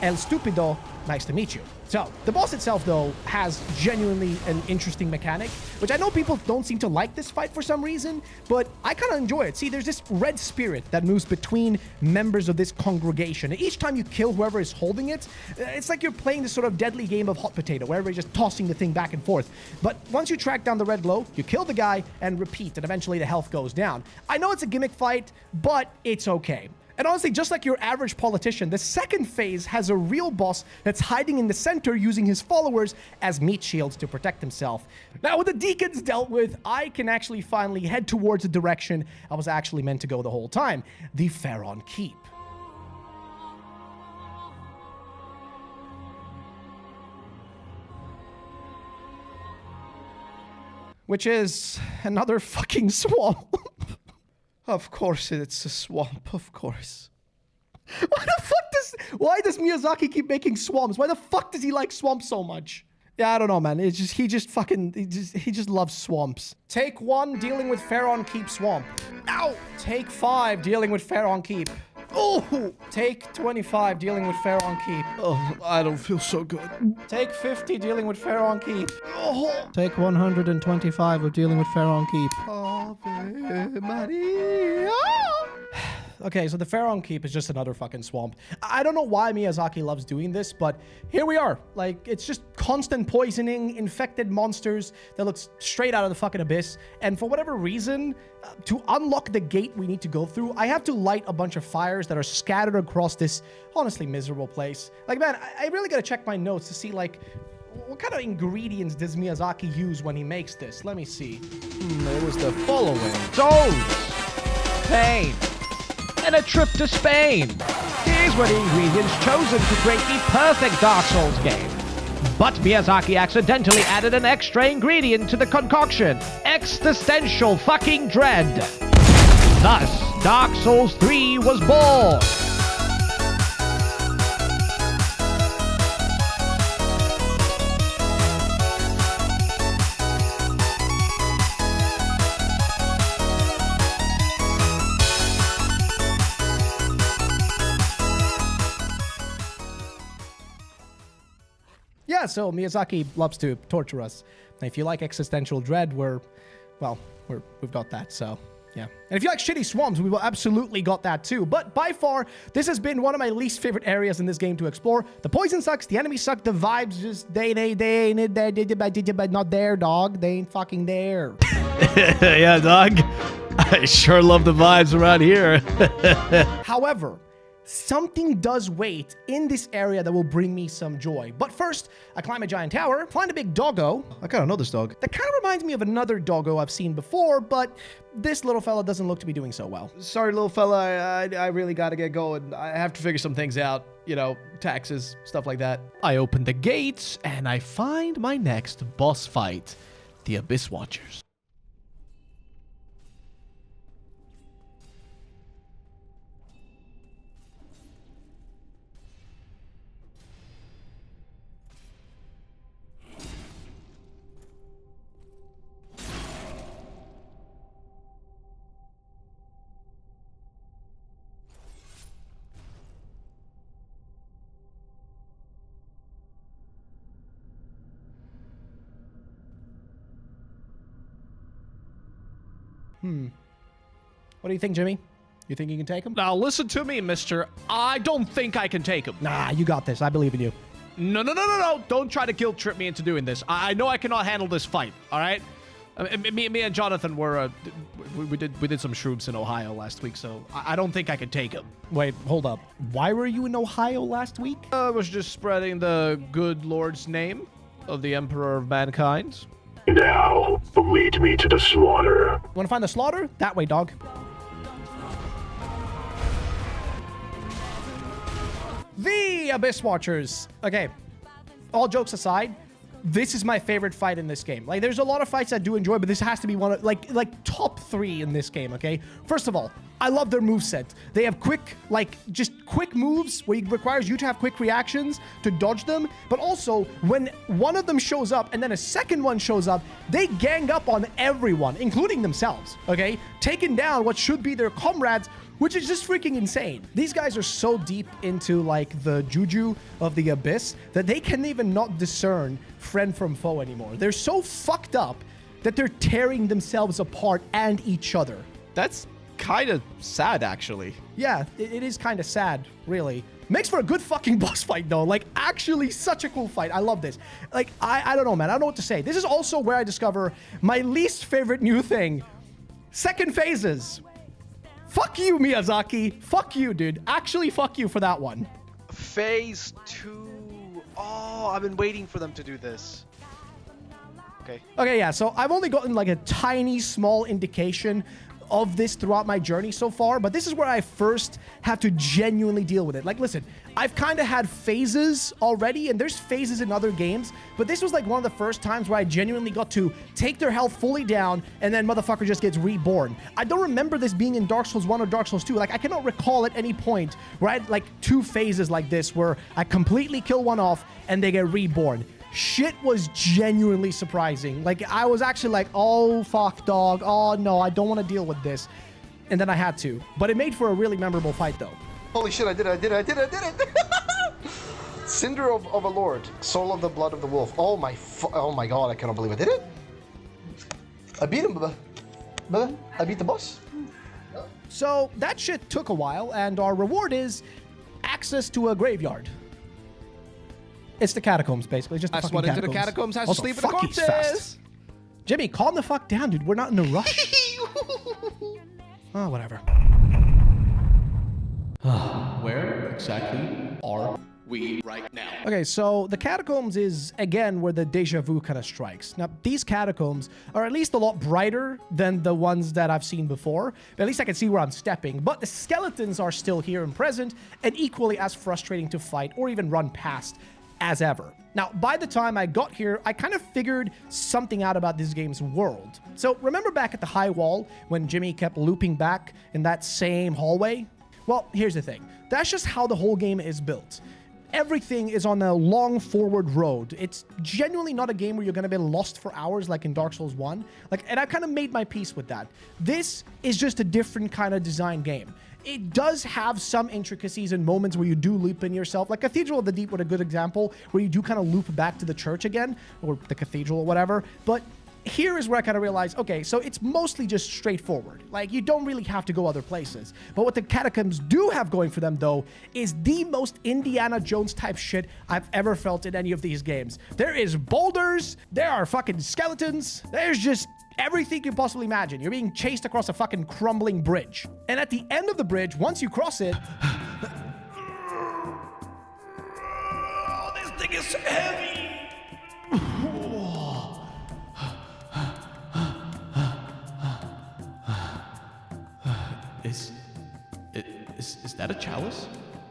El Stupido, nice to meet you. So, the boss itself, though, has genuinely an interesting mechanic, which I know people don't seem to like this fight for some reason, but I kind of enjoy it. See, there's this red spirit that moves between members of this congregation. And each time you kill whoever is holding it, it's like you're playing this sort of deadly game of hot potato, where everybody's just tossing the thing back and forth. But once you track down the red glow, you kill the guy and repeat, and eventually the health goes down. I know it's a gimmick fight, but it's okay. And honestly, just like your average politician, the second phase has a real boss that's hiding in the center using his followers as meat shields to protect himself. Now, with the Deacons dealt with, I can actually finally head towards the direction I was actually meant to go the whole time, the Farron Keep. Which is another fucking swamp. Of course it's a swamp, of course. Why does Miyazaki keep making swamps? Why the fuck does he like swamps so much? Yeah, I don't know, man. It's just, he just loves swamps. Take 1, dealing with Farron Keep swamp. Ow! Take 5, dealing with Farron Keep. Oh! Take 25, dealing with Farron Keep. oh, I don't feel so good. Take 50, dealing with Farron Keep. Oh! Take 125 of dealing with Farron Keep. Ave Maria! Okay, so the Farron Keep is just another fucking swamp. I don't know why Miyazaki loves doing this, but here we are. Like, it's just constant poisoning, infected monsters that looks straight out of the fucking abyss. And for whatever reason, to unlock the gate we need to go through, I have to light a bunch of fires that are scattered across this honestly miserable place. Like, man, I really gotta check my notes to see, like, what kind of ingredients does Miyazaki use when he makes this? Let me see. It was the following. Stones, pain, and a trip to Spain. These were the ingredients chosen to create the perfect Dark Souls game. But Miyazaki accidentally added an extra ingredient to the concoction. Existential fucking dread. Thus, Dark Souls 3 was born. Yeah, so Miyazaki loves to torture us. And if you like existential dread, we've got that, so yeah. And if you like shitty swamps, we will absolutely got that too. But by far, this has been one of my least favorite areas in this game to explore. The poison sucks, the enemies suck, the vibes just, they ain't not there, dog. They ain't fucking there. Yeah, dog. I sure love the vibes around here. However, something does wait in this area that will bring me some joy. But first, I climb a giant tower, find a big doggo. I kind of know this dog. That kind of reminds me of another doggo I've seen before, but this little fella doesn't look to be doing so well. Sorry, little fella. I really got to get going. I have to figure some things out. You know, taxes, stuff like that. I open the gates, and I find my next boss fight. The Abyss Watchers. What do you think, Jimmy? You think you can take him? Now listen to me, mister. I don't think I can take him. Nah, you got this. I believe in you. No. Don't try to guilt trip me into doing this. I know I cannot handle this fight, all right? Me and Jonathan were, we did some shrooms in Ohio last week, so I don't think I can take him. Wait, hold up. Why were you in Ohio last week? I was just spreading the good Lord's name of the Emperor of Mankind. Now, lead me to the slaughter. Want to find the slaughter? That way, dog. The Abyss Watchers. Okay, all jokes aside, this is my favorite fight in this game. Like, there's a lot of fights I do enjoy, but this has to be one of, like top 3 in this game, okay? First of all, I love their moveset. They have quick, just quick moves where it requires you to have quick reactions to dodge them, but also, when one of them shows up and then a second one shows up, they gang up on everyone, including themselves, okay? Taking down what should be their comrades, which is just freaking insane. These guys are so deep into, like, the juju of the Abyss that they can even not discern friend from foe anymore. They're so fucked up that they're tearing themselves apart and each other. That's kind of sad, actually. Yeah, it is kind of sad, really. Makes for a good fucking boss fight, though. Like, actually, such a cool fight. I love this. Like, I don't know, man. I don't know what to say. This is also where I discover my least favorite new thing. Second phases. Fuck you, Miyazaki. Fuck you, dude. Actually, fuck you for that one. Phase 2. Oh, I've been waiting for them to do this. Okay. Okay, yeah, so I've only gotten like a tiny, small indication of this throughout my journey so far, but this is where I first have to genuinely deal with it. Like, listen, I've kind of had phases already, and there's phases in other games, but this was like one of the first times where I genuinely got to take their health fully down, and then motherfucker just gets reborn. I don't remember this being in Dark Souls 1 or Dark Souls 2. Like, I cannot recall at any point where I had like 2 phases like this where I completely kill one off and they get reborn. Shit was genuinely surprising. Like, I was actually like, oh, fuck, dog. Oh, no, I don't want to deal with this. And then I had to. But it made for a really memorable fight, though. Holy shit, I did it. Cinder of a Lord. Soul of the Blood of the Wolf. Oh my god, I cannot believe I did it. I beat him, Bubba. I beat the boss. So that shit took a while, and our reward is access to a graveyard. It's the catacombs, basically. Just the Last fucking one into catacombs. the catacombs has to Also, sleep with the fuck, he's corpses. fast. Jimmy, calm the fuck down, dude. We're not in a rush. Oh, whatever. Where exactly are we right now? Okay, so the catacombs is, again, where the deja vu kind of strikes. Now, these catacombs are at least a lot brighter than the ones that I've seen before. At least I can see where I'm stepping. But the skeletons are still here and present, and equally as frustrating to fight or even run past as ever. Now, by the time I got here, I kind of figured something out about this game's world. So remember back at the high wall when Jimmy kept looping back in that same hallway? Well, here's the thing. That's just how the whole game is built. Everything is on a long forward road. It's genuinely not a game where you're going to be lost for hours like in Dark Souls 1. And I kind of made my peace with that. This is just a different kind of design game. It does have some intricacies and moments where you do loop in yourself, like Cathedral of the Deep was a good example, where you do kind of loop back to the church again, or the cathedral or whatever. But here is where I kind of realized, okay, so it's mostly just straightforward. Like, you don't really have to go other places. But what the Catacombs do have going for them, though, is the most Indiana Jones type shit I've ever felt in any of these games. There is boulders, there are fucking skeletons, there's just everything you can possibly imagine. You're being chased across a fucking crumbling bridge. And at the end of the bridge, once you cross it... oh, this thing is heavy! Is that a chalice?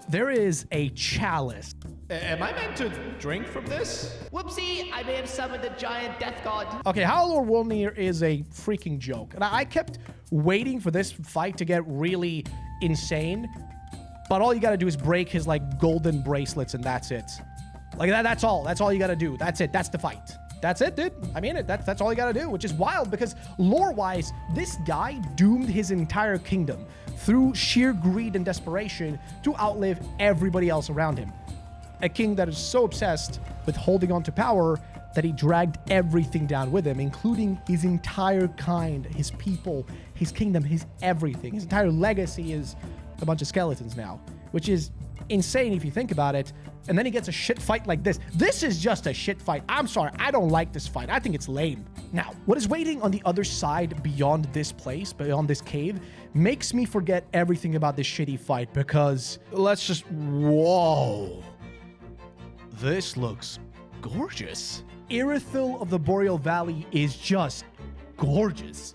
There is a chalice. Am I meant to drink from this? Whoopsie, I may have summoned the giant death god. Okay, Howler Wolnir is a freaking joke. And I kept waiting for this fight to get really insane. But all you gotta do is break his, like, golden bracelets and that's it. Like, that's all. That's all you gotta do. That's it. That's the fight. That's it, dude. I mean it. That's all you gotta do, which is wild because lore-wise, this guy doomed his entire kingdom through sheer greed and desperation to outlive everybody else around him. A king that is so obsessed with holding on to power that he dragged everything down with him, including his entire kind, his people, his kingdom, his everything. His entire legacy is a bunch of skeletons now, which is insane if you think about it. And then he gets a shit fight like this. This is just a shit fight. I'm sorry, I don't like this fight. I think it's lame. Now, what is waiting on the other side beyond this place, beyond this cave, makes me forget everything about this shitty fight because whoa. This looks gorgeous. Irithyll of the Boreal Valley is just gorgeous.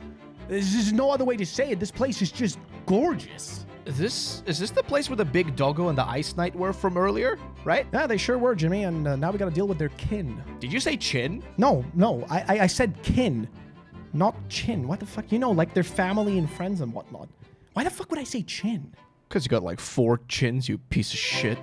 There's just no other way to say it. This place is just gorgeous. Is this the place where the big doggo and the ice knight were from earlier, right? Yeah, they sure were, Jimmy, and now we gotta deal with their kin. Did you say chin? No, I said kin, not chin. What the fuck? You know, like their family and friends and whatnot. Why the fuck would I say chin? Because you got like 4 chins, you piece of shit.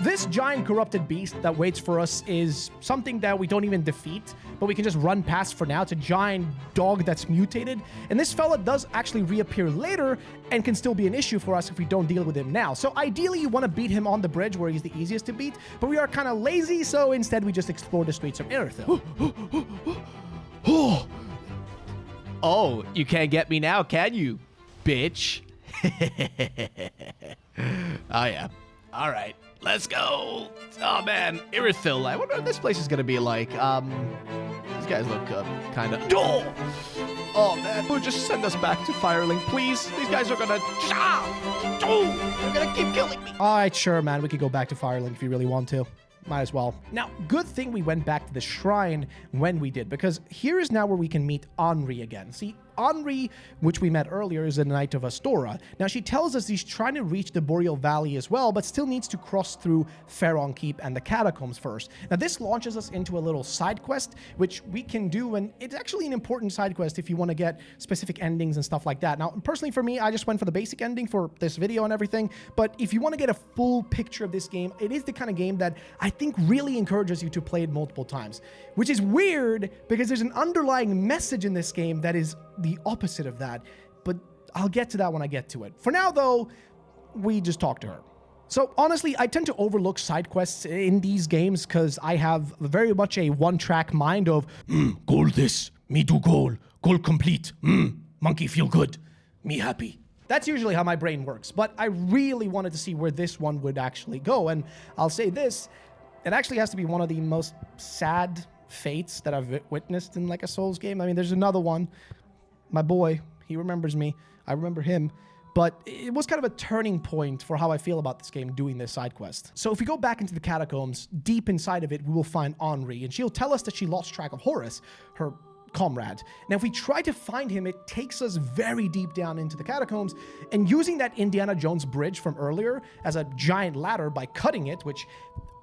This giant corrupted beast that waits for us is something that we don't even defeat, but we can just run past for now. It's a giant dog that's mutated, and this fella does actually reappear later and can still be an issue for us if we don't deal with him now. So ideally, you want to beat him on the bridge where he's the easiest to beat, but we are kind of lazy, so instead we just explore the streets of Irithyll. Oh, you can't get me now, can you, bitch? Oh, yeah. All right, let's go. Oh, man, Irithyll. I wonder what this place is going to be like. These guys look kind of... Oh, man. Oh, just send us back to Firelink, please. These guys are going to... They're going to keep killing me. All right, sure, man. We could go back to Firelink if you really want to. Might as well. Now, good thing we went back to the shrine when we did, because here is now where we can meet Henri again. See, Henri, which we met earlier, is a knight of Astora. Now, she tells us he's trying to reach the Boreal Valley as well, but still needs to cross through Farron Keep and the Catacombs first. Now, this launches us into a little side quest, which we can do, and it's actually an important side quest if you want to get specific endings and stuff like that. Now, personally for me, I just went for the basic ending for this video and everything, but if you want to get a full picture of this game, it is the kind of game that I think really encourages you to play it multiple times, which is weird because there's an underlying message in this game that is the opposite of that, but I'll get to that when I get to it. For now, though, we just talk to her. So honestly, I tend to overlook side quests in these games because I have very much a one-track mind of, goal this, me do goal complete, monkey feel good, me happy. That's usually how my brain works, but I really wanted to see where this one would actually go, and I'll say this, it actually has to be one of the most sad fates that I've witnessed in like a Souls game. I mean, there's another one. My boy, he remembers me. I remember him. But it was kind of a turning point for how I feel about this game doing this side quest. So if we go back into the catacombs, deep inside of it, we will find Henri, and she'll tell us that she lost track of Horace, her comrade. Now, if we try to find him, it takes us very deep down into the catacombs, and using that Indiana Jones bridge from earlier as a giant ladder by cutting it, which...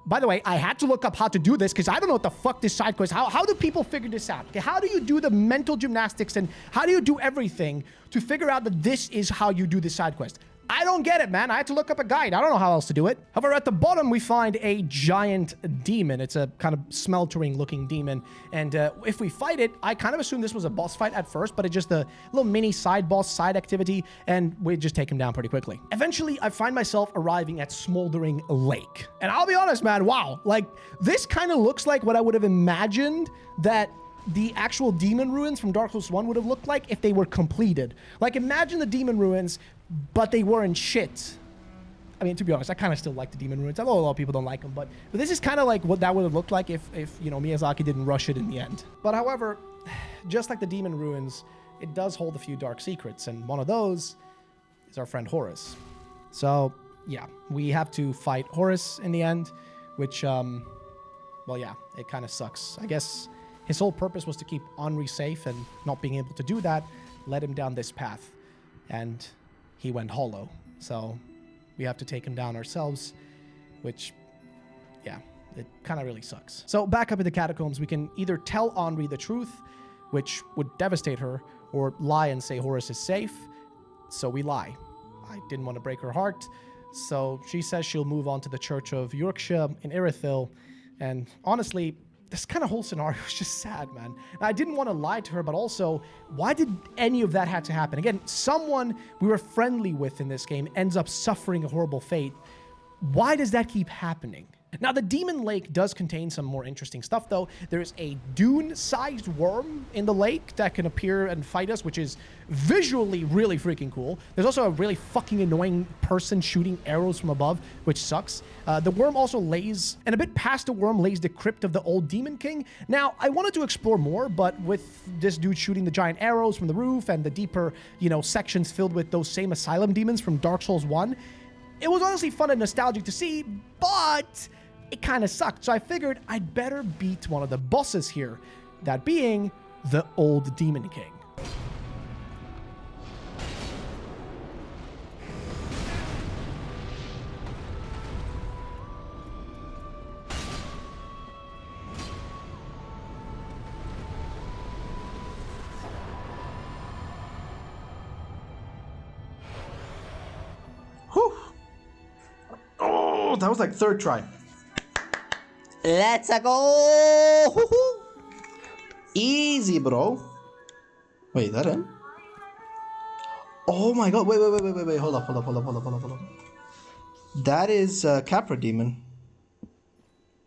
By the way, I had to look up how to do this because I don't know what the fuck this side quest. How do people figure this out? Okay, how do you do the mental gymnastics and how do you do everything to figure out that this is how you do this side quest? I don't get it, man. I had to look up a guide. I don't know how else to do it. However, at the bottom, we find a giant demon. It's a kind of smeltering-looking demon. And if we fight it, I kind of assumed this was a boss fight at first, but it's just a little mini side boss, side activity, and we just take him down pretty quickly. Eventually, I find myself arriving at Smoldering Lake. And I'll be honest, man, wow. Like, this kind of looks like what I would have imagined that the actual demon ruins from Dark Souls 1 would have looked like if they were completed. Like, imagine the demon ruins, but they weren't shit. I mean, to be honest, I kind of still like the demon ruins. I know a lot of people don't like them, but this is kind of like what that would have looked like if you know, Miyazaki didn't rush it in the end. But however, just like the demon ruins, it does hold a few dark secrets, and one of those is our friend Horace. So, yeah, we have to fight Horace in the end, which, well, yeah, it kind of sucks. I guess his whole purpose was to keep Henri safe, and not being able to do that led him down this path. And he went hollow. So we have to take him down ourselves, which, yeah, it kind of really sucks. So back up in the catacombs, we can either tell Henri the truth, which would devastate her, or lie and say Horace is safe. So we lie. I didn't want to break her heart. So she says she'll move on to the Church of Yorkshire in Irithyll. And honestly, this kind of whole scenario is just sad, man. I didn't want to lie to her, but also, why did any of that have to happen? Again, someone we were friendly with in this game ends up suffering a horrible fate. Why does that keep happening? Now, the Demon Lake does contain some more interesting stuff, though. There's a dune-sized worm in the lake that can appear and fight us, which is visually really freaking cool. There's also a really fucking annoying person shooting arrows from above, which sucks. The worm also lays, and a bit past the worm lays the crypt of the old Demon King. Now, I wanted to explore more, but with this dude shooting the giant arrows from the roof and the deeper, sections filled with those same asylum demons from Dark Souls 1, it was honestly fun and nostalgic to see, but it kind of sucked. So I figured I'd better beat one of the bosses here, that being the old Demon King. Whew. Oh, that was like third try. Let's go! Woo-hoo. Easy, bro. Wait, that in? Oh my god, wait, hold up. That is Capra Demon.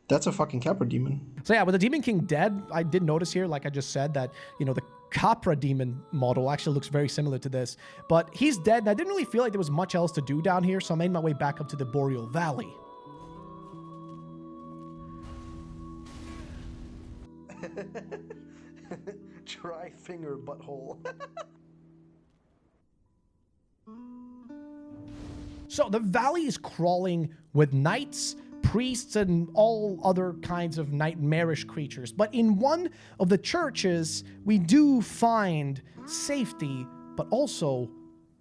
That's a fucking Capra Demon. So yeah, with the Demon King dead, I did notice here, like I just said, that, the Capra Demon model actually looks very similar to this. But he's dead, and I didn't really feel like there was much else to do down here, so I made my way back up to the Boreal Valley. Dry finger butthole. So the valley is crawling with knights, priests, and all other kinds of nightmarish creatures. But in one of the churches, we do find safety, but also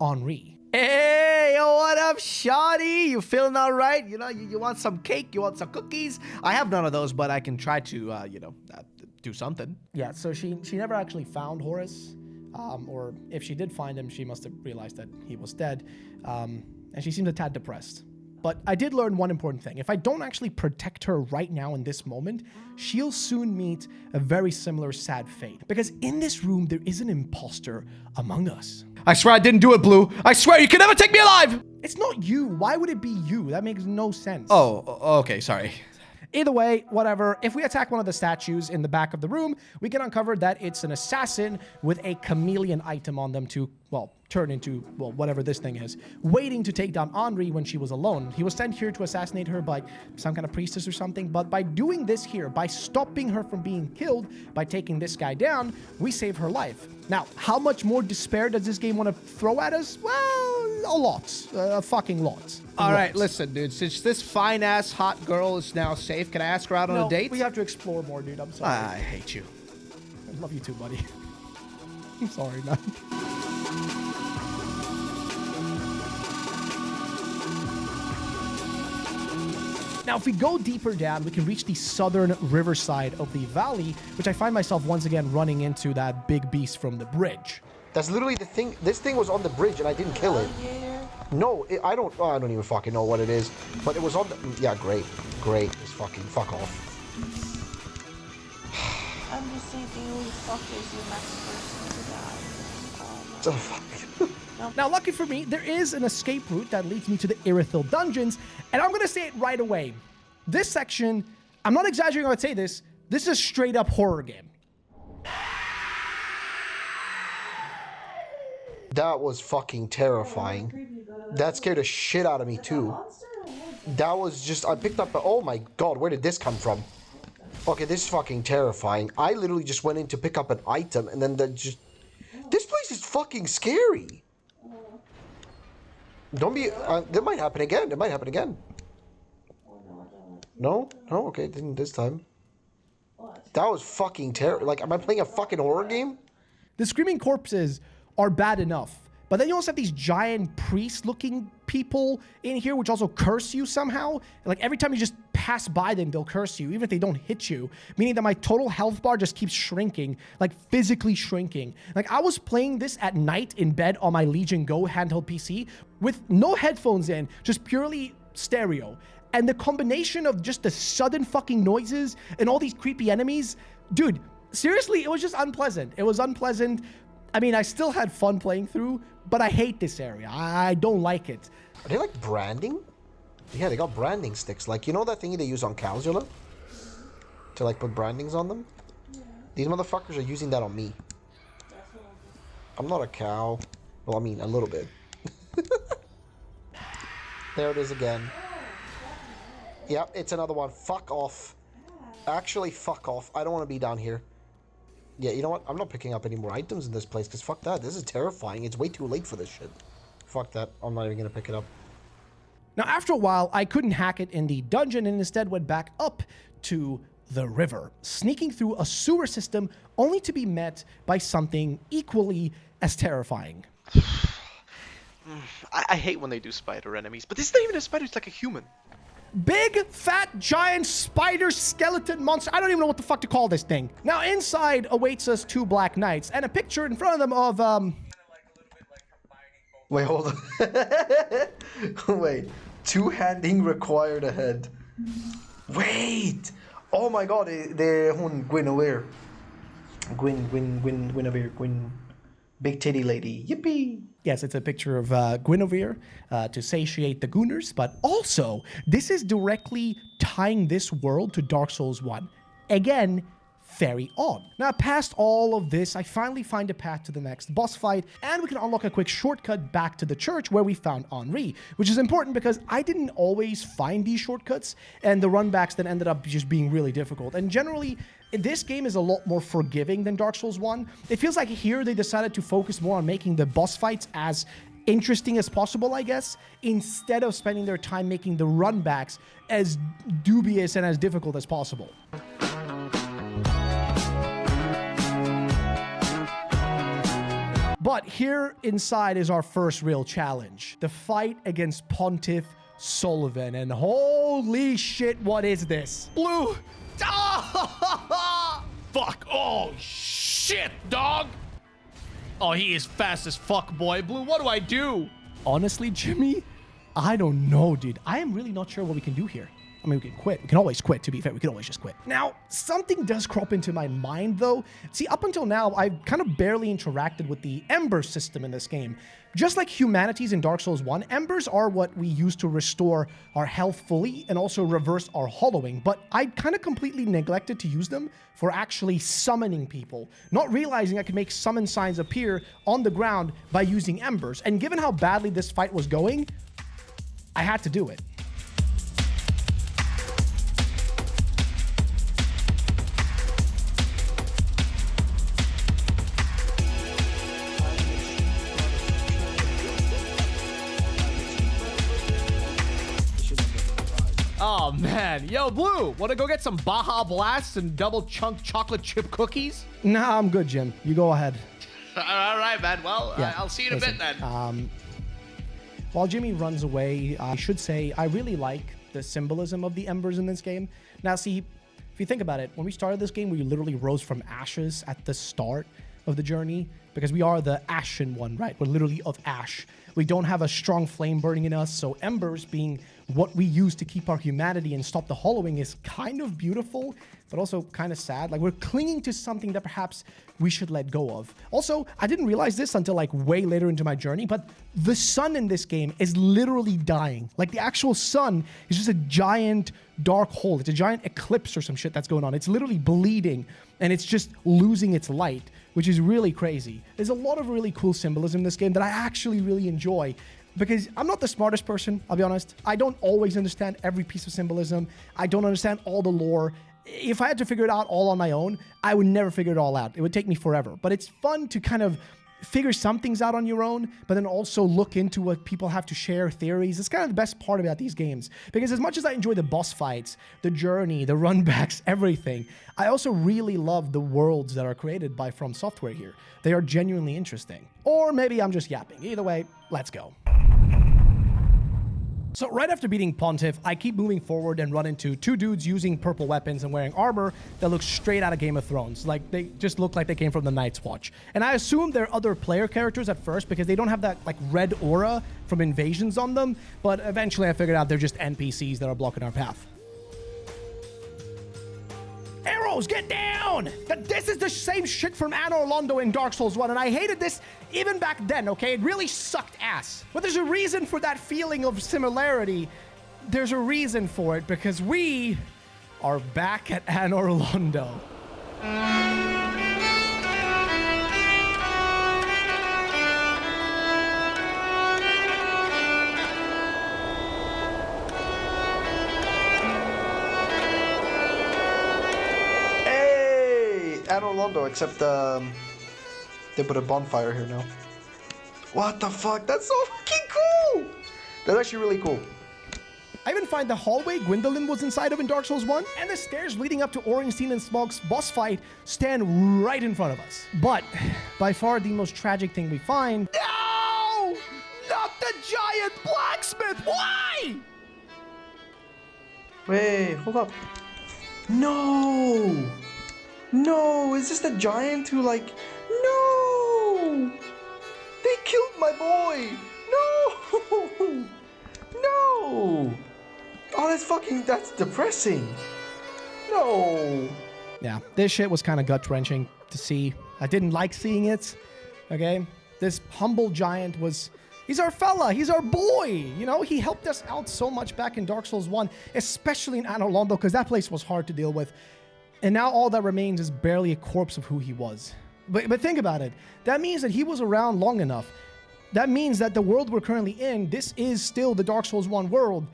ennui. Hey, yo, what up, shawty? You feeling all right? You want some cake? You want some cookies? I have none of those, but I can try to, do something. Yeah, so she never actually found Horace, or if she did find him, she must have realized that he was dead, and she seemed a tad depressed. But I did learn one important thing. If I don't actually protect her right now in this moment, she'll soon meet a very similar sad fate. Because in this room, there is an imposter among us. I swear I didn't do it, Blue. I swear you can never take me alive! It's not you. Why would it be you? That makes no sense. Oh, okay, sorry. Either way, whatever. If we attack one of the statues in the back of the room, we can uncover that it's an assassin with a chameleon item on them to, turn into, whatever this thing is, waiting to take down Henri when she was alone. He was sent here to assassinate her by some kind of priestess or something, but by doing this here, by stopping her from being killed, by taking this guy down, we save her life. Now, how much more despair does this game want to throw at us? Well, a lot. A fucking lot. All right, listen, dude. Since this fine-ass hot girl is now safe, can I ask her out on a date? We have to explore more, dude. I'm sorry. I hate you. I love you too, buddy. I'm sorry, man. Now, if we go deeper down, we can reach the southern riverside of the valley, which I find myself once again running into that big beast from the bridge. That's literally the thing. This thing was on the bridge and I didn't kill it. No, I don't even fucking know what it is. But it was on the... Yeah, great. Just fucking fuck off. I'm just thinking who the fuck is the next person to die? So fuck. Now, lucky for me, there is an escape route that leads me to the Irithyll dungeons, and I'm gonna say it right away. This section, I'm not exaggerating when I say this is a straight up horror game. That was fucking terrifying. That scared the shit out of me too. That was just, I picked up, oh my god, where did this come from? Okay, this is fucking terrifying. I literally just went in to pick up an item and then this place is fucking scary. Don't be, that might happen again. It might happen again. No? No? Okay, it didn't this time. That was fucking terrible. Like, am I playing a fucking horror game? The screaming corpses are bad enough, but then you also have these giant priest-looking people in here, which also curse you somehow. Like, every time you just pass by them, they'll curse you, even if they don't hit you, meaning that my total health bar just keeps shrinking, like physically shrinking. Like, I was playing this at night in bed on my Legion Go handheld PC with no headphones in, just purely stereo. And the combination of just the sudden fucking noises and all these creepy enemies, dude, seriously, it was just unpleasant. It was unpleasant. I mean, I still had fun playing through, but I hate this area. I don't like it. Are they like branding? Yeah, they got branding sticks. Like, you know that thingy they use on cows, Yola? To, like, put brandings on them? These motherfuckers are using that on me. I'm not a cow. Well, I mean, a little bit. There it is again. Yep, it's another one. Fuck off. Actually, fuck off. I don't want to be down here. Yeah, you know what? I'm not picking up any more items in this place, because fuck that. This is terrifying. It's way too late for this shit. Fuck that. I'm not even going to pick it up. Now, after a while, I couldn't hack it in the dungeon and instead went back up to the river, sneaking through a sewer system only to be met by something equally as terrifying. I hate when they do spider enemies, but this is not even a spider, it's like a human. Big, fat, giant spider skeleton monster. I don't even know what the fuck to call this thing. Now, inside awaits us 2 black knights and a picture in front of them of, Wait, hold on. Wait. 2-handing required ahead. Wait! Oh my god, they're Guinevere. Guinevere. Big titty lady. Yippee! Yes, it's a picture of Guinevere to satiate the Gooners, but also, this is directly tying this world to Dark Souls 1. Again, very odd. Now, past all of this, I finally find a path to the next boss fight, and we can unlock a quick shortcut back to the church where we found Henri, which is important because I didn't always find these shortcuts, and the runbacks then ended up just being really difficult. And generally, this game is a lot more forgiving than Dark Souls 1. It feels like here they decided to focus more on making the boss fights as interesting as possible, I guess, instead of spending their time making the runbacks as dubious and as difficult as possible. But here inside is our first real challenge. The fight against Pontiff Sullivan. And holy shit, what is this? Blue! Ah! Fuck! Oh, shit, dog! Oh, he is fast as fuck, boy. Blue, what do I do? Honestly, Jimmy, I don't know, dude. I am really not sure what we can do here. I mean, we can quit. We can always quit, to be fair. We can always just quit. Now, something does crop into my mind, though. See, up until now, I've kind of barely interacted with the Ember system in this game. Just like humanities in Dark Souls 1, Embers are what we use to restore our health fully and also reverse our hollowing, but I kind of completely neglected to use them for actually summoning people, not realizing I could make summon signs appear on the ground by using Embers. And given how badly this fight was going, I had to do it. Oh, man. Yo, Blue, want to go get some Baja Blasts and double chunk chocolate chip cookies? Nah, I'm good, Jim. You go ahead. All right, man. Well, Yeah, I'll see you in a bit then. While Jimmy runs away, I should say I really like the symbolism of the embers in this game. Now, see, if you think about it, when we started this game, we literally rose from ashes at the start of the journey because we are the ashen one, right? We're literally of ash. We don't have a strong flame burning in us, so embers being what we use to keep our humanity and stop the hollowing is kind of beautiful, but also kind of sad. Like, we're clinging to something that perhaps we should let go of. Also, I didn't realize this until like way later into my journey, but the sun in this game is literally dying. Like, the actual sun is just a giant dark hole. It's a giant eclipse or some shit that's going on. It's literally bleeding, and it's just losing its light, which is really crazy. There's a lot of really cool symbolism in this game that I actually really enjoy, because I'm not the smartest person, I'll be honest. I don't always understand every piece of symbolism. I don't understand all the lore. If I had to figure it out all on my own, I would never figure it all out. It would take me forever. But it's fun to kind of figure some things out on your own, but then also look into what people have to share, theories. It's kind of the best part about these games, because as much as I enjoy the boss fights, the journey, the runbacks, everything, I also really love the worlds that are created by From Software here. They are genuinely interesting. Or maybe I'm just yapping. Either way, let's go. So right after beating Pontiff, I keep moving forward and run into two dudes using purple weapons and wearing armor that looks straight out of Game of Thrones. Like, they just look like they came from the Night's Watch. And I assume they're other player characters at first because they don't have that, like, red aura from invasions on them. But eventually I figured out they're just NPCs that are blocking our path. Arrows, get down! This is the same shit from Anno Londo in Dark Souls 1, and I hated this even back then, okay? It really sucked ass. But there's a reason for that feeling of similarity, there's a reason for it, because we are back at Anor Londo. Hey! Anor Londo, except they put a bonfire here now. What the fuck? That's so fucking cool! That's actually really cool. I even find the hallway Gwyndolin was inside of in Dark Souls 1 and the stairs leading up to Ornstein and Smog's boss fight stand right in front of us. But by far the most tragic thing we find... No! Not the giant blacksmith! Why? Wait, hold up. No! No, is this the giant who like... No! They killed my boy! No! No! Oh, that's depressing. No. Yeah, this shit was kind of gut-wrenching to see. I didn't like seeing it, okay? This humble giant he's our fella, he's our boy, you know? He helped us out so much back in Dark Souls 1, especially in Anor Londo, because that place was hard to deal with. And now all that remains is barely a corpse of who he was. But think about it. That means that he was around long enough. That means that the world we're currently in, this is still the Dark Souls 1 world.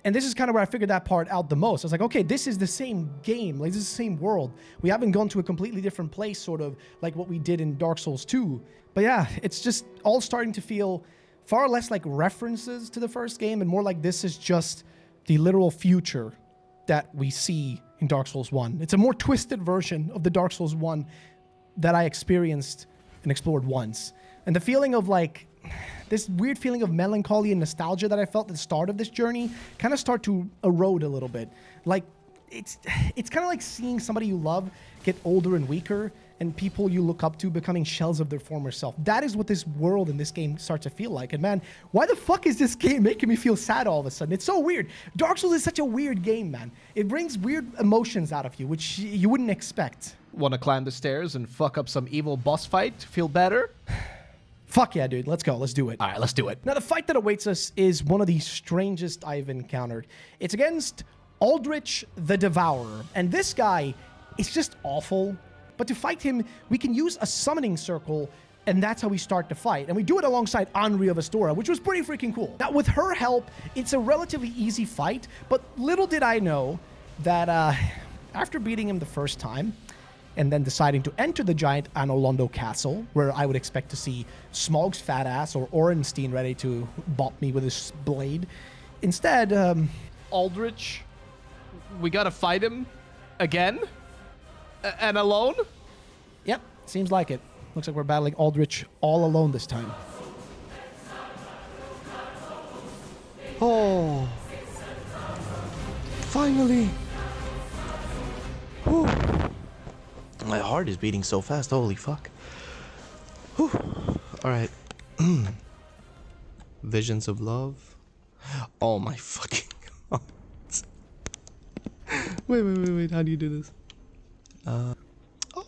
And this is kind of where I figured that part out the most. I was like, okay, this is the same game. Like, this is the same world. We haven't gone to a completely different place, sort of like what we did in Dark Souls 2. But yeah, it's just all starting to feel far less like references to the first game and more like this is just the literal future that we see in Dark Souls 1. It's a more twisted version of the Dark Souls 1 that I experienced and explored once. And the feeling of like... this weird feeling of melancholy and nostalgia that I felt at the start of this journey kind of start to erode a little bit. Like, it's kind of like seeing somebody you love get older and weaker and people you look up to becoming shells of their former self. That is what this world in this game starts to feel like. And man, why the fuck is this game making me feel sad all of a sudden? It's so weird. Dark Souls is such a weird game, man. It brings weird emotions out of you, which you wouldn't expect. Want to climb the stairs and fuck up some evil boss fight to feel better? Fuck yeah, dude. Let's go. Let's do it. All right, let's do it. Now, the fight that awaits us is one of the strangest I've encountered. It's against Aldrich the Devourer. And this guy is just awful. But to fight him, we can use a summoning circle, and that's how we start the fight. And we do it alongside Anri of Astora, which was pretty freaking cool. Now, with her help, it's a relatively easy fight. But little did I know that after beating him the first time, and then deciding to enter the giant Anor Londo castle, where I would expect to see Smog's fat ass or Ornstein ready to bop me with his blade. Instead, Aldrich, we gotta fight him again? And alone? Yep, seems like it. Looks like we're battling Aldrich all alone this time. Oh. Finally. Whew. My heart is beating so fast. Holy fuck. Whew. All right. Visions of love. Oh my fucking god. Wait. How do you do this? Oh,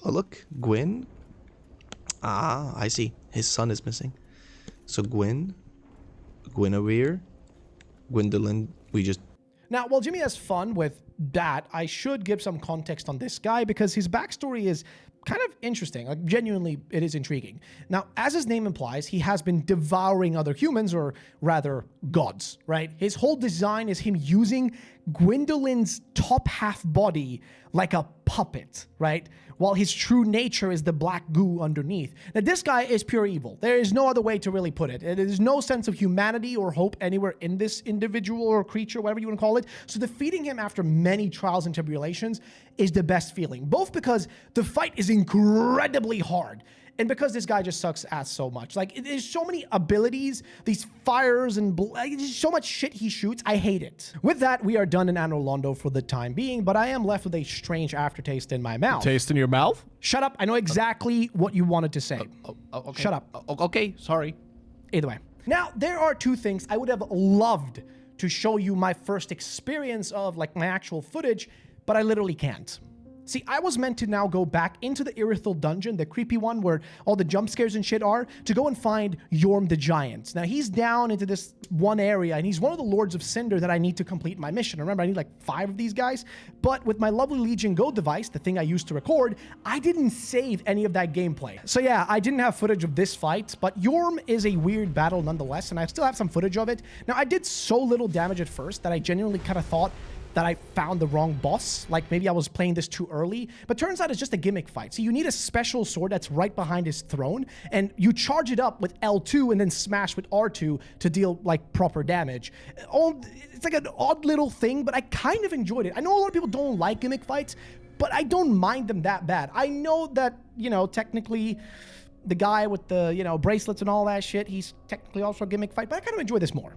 look. Gwyn. Ah, I see. His son is missing. So Gwyn. Guinevere. Gwyndolin. We just... Now, while Jimmy has fun with that, I should give some context on this guy because his backstory is kind of interesting. Like, genuinely, it is intriguing. Now, as his name implies, he has been devouring other humans, or rather, gods, right? His whole design is him using Gwyndolin's top half body like a puppet, right? While his true nature is the black goo underneath. Now, this guy is pure evil. There is no other way to really put it. There's no sense of humanity or hope anywhere in this individual or creature, whatever you want to call it. So defeating him after many trials and tribulations is the best feeling. Both because the fight is incredibly hard, and because this guy just sucks ass so much. Like, there's so many abilities, these fires and so much shit he shoots. I hate it. With that, we are done in Anor Londo for the time being, but I am left with a strange aftertaste in my mouth. Taste in your mouth? Shut up. I know exactly what you wanted to say. Okay. Shut up. Okay, sorry. Either way. Now, there are two things I would have loved to show you my first experience of, like, my actual footage, but I literally can't. See, I was meant to now go back into the Irithyll dungeon, the creepy one where all the jump scares and shit are, to go and find Yorm the Giant. Now, he's down into this one area, and he's one of the Lords of Cinder that I need to complete my mission. Remember, I need like 5 of these guys, but with my lovely Legion Go device, the thing I used to record, I didn't save any of that gameplay. So yeah, I didn't have footage of this fight, but Yorm is a weird battle nonetheless, and I still have some footage of it. Now, I did so little damage at first that I genuinely kind of thought that I found the wrong boss, like maybe I was playing this too early, but turns out it's just a gimmick fight. So you need a special sword that's right behind his throne, and you charge it up with L2 and then smash with R2 to deal like proper damage. It's like an odd little thing, but I kind of enjoyed it. I know a lot of people don't like gimmick fights, but I don't mind them that bad. I know that, you know, technically the guy with the, you know, bracelets and all that shit, he's technically also a gimmick fight, but I kind of enjoy this more.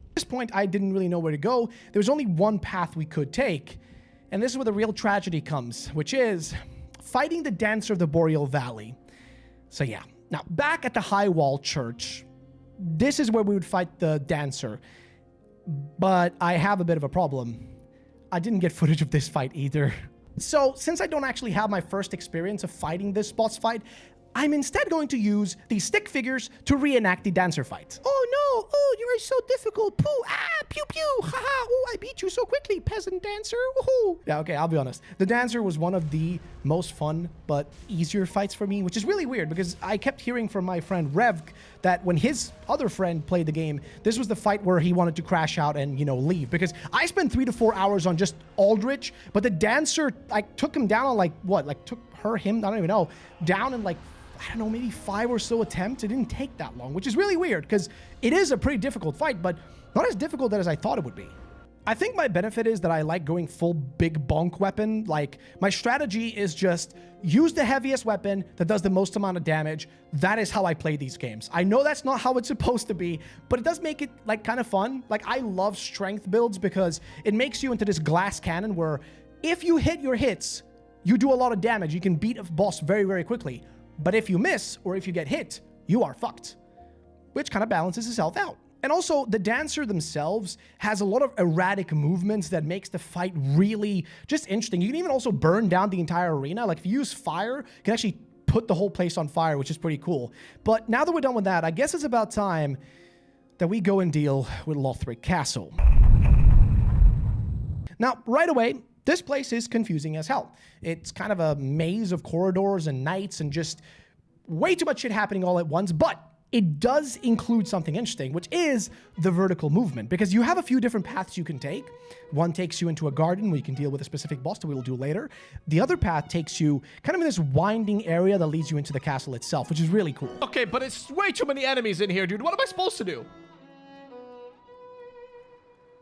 At this point, I didn't really know where to go. There was only one path we could take, and this is where the real tragedy comes, which is fighting the Dancer of the Boreal Valley. So yeah, now back at the High Wall Church, this is where we would fight the Dancer, but I have a bit of a problem. I didn't get footage of this fight either. So since I don't actually have my first experience of fighting this boss fight, I'm instead going to use these stick figures to reenact the Dancer fight. Oh no, oh, you are so difficult, poo, ah, pew pew, haha, oh, I beat you so quickly, peasant dancer, woohoo. Yeah, okay, I'll be honest. The Dancer was one of the most fun, but easier fights for me, which is really weird because I kept hearing from my friend Revk that when his other friend played the game, this was the fight where he wanted to crash out and, you know, leave. Because I spent 3 to 4 hours on just Aldrich, but the Dancer, I took him down on like, what, like took him, I don't even know, down in like, I don't know, maybe 5 or so attempts. It didn't take that long, which is really weird because it is a pretty difficult fight, but not as difficult as I thought it would be. I think my benefit is that I like going full big bonk weapon. Like, my strategy is just use the heaviest weapon that does the most amount of damage. That is how I play these games. I know that's not how it's supposed to be, but it does make it like kind of fun. Like, I love strength builds because it makes you into this glass cannon where if you hit your hits, you do a lot of damage. You can beat a boss very, very quickly. But if you miss, or if you get hit, you are fucked. Which kind of balances itself out. And also, the Dancer themselves has a lot of erratic movements that makes the fight really just interesting. You can even also burn down the entire arena. Like, if you use fire, you can actually put the whole place on fire, which is pretty cool. But now that we're done with that, I guess it's about time that we go and deal with Lothric Castle. Now, right away, this place is confusing as hell. It's kind of a maze of corridors and knights and just way too much shit happening all at once, but it does include something interesting, which is the vertical movement, because you have a few different paths you can take. One takes you into a garden where you can deal with a specific boss that we will do later. The other path takes you kind of in this winding area that leads you into the castle itself, which is really cool. Okay, but it's way too many enemies in here, dude. What am I supposed to do?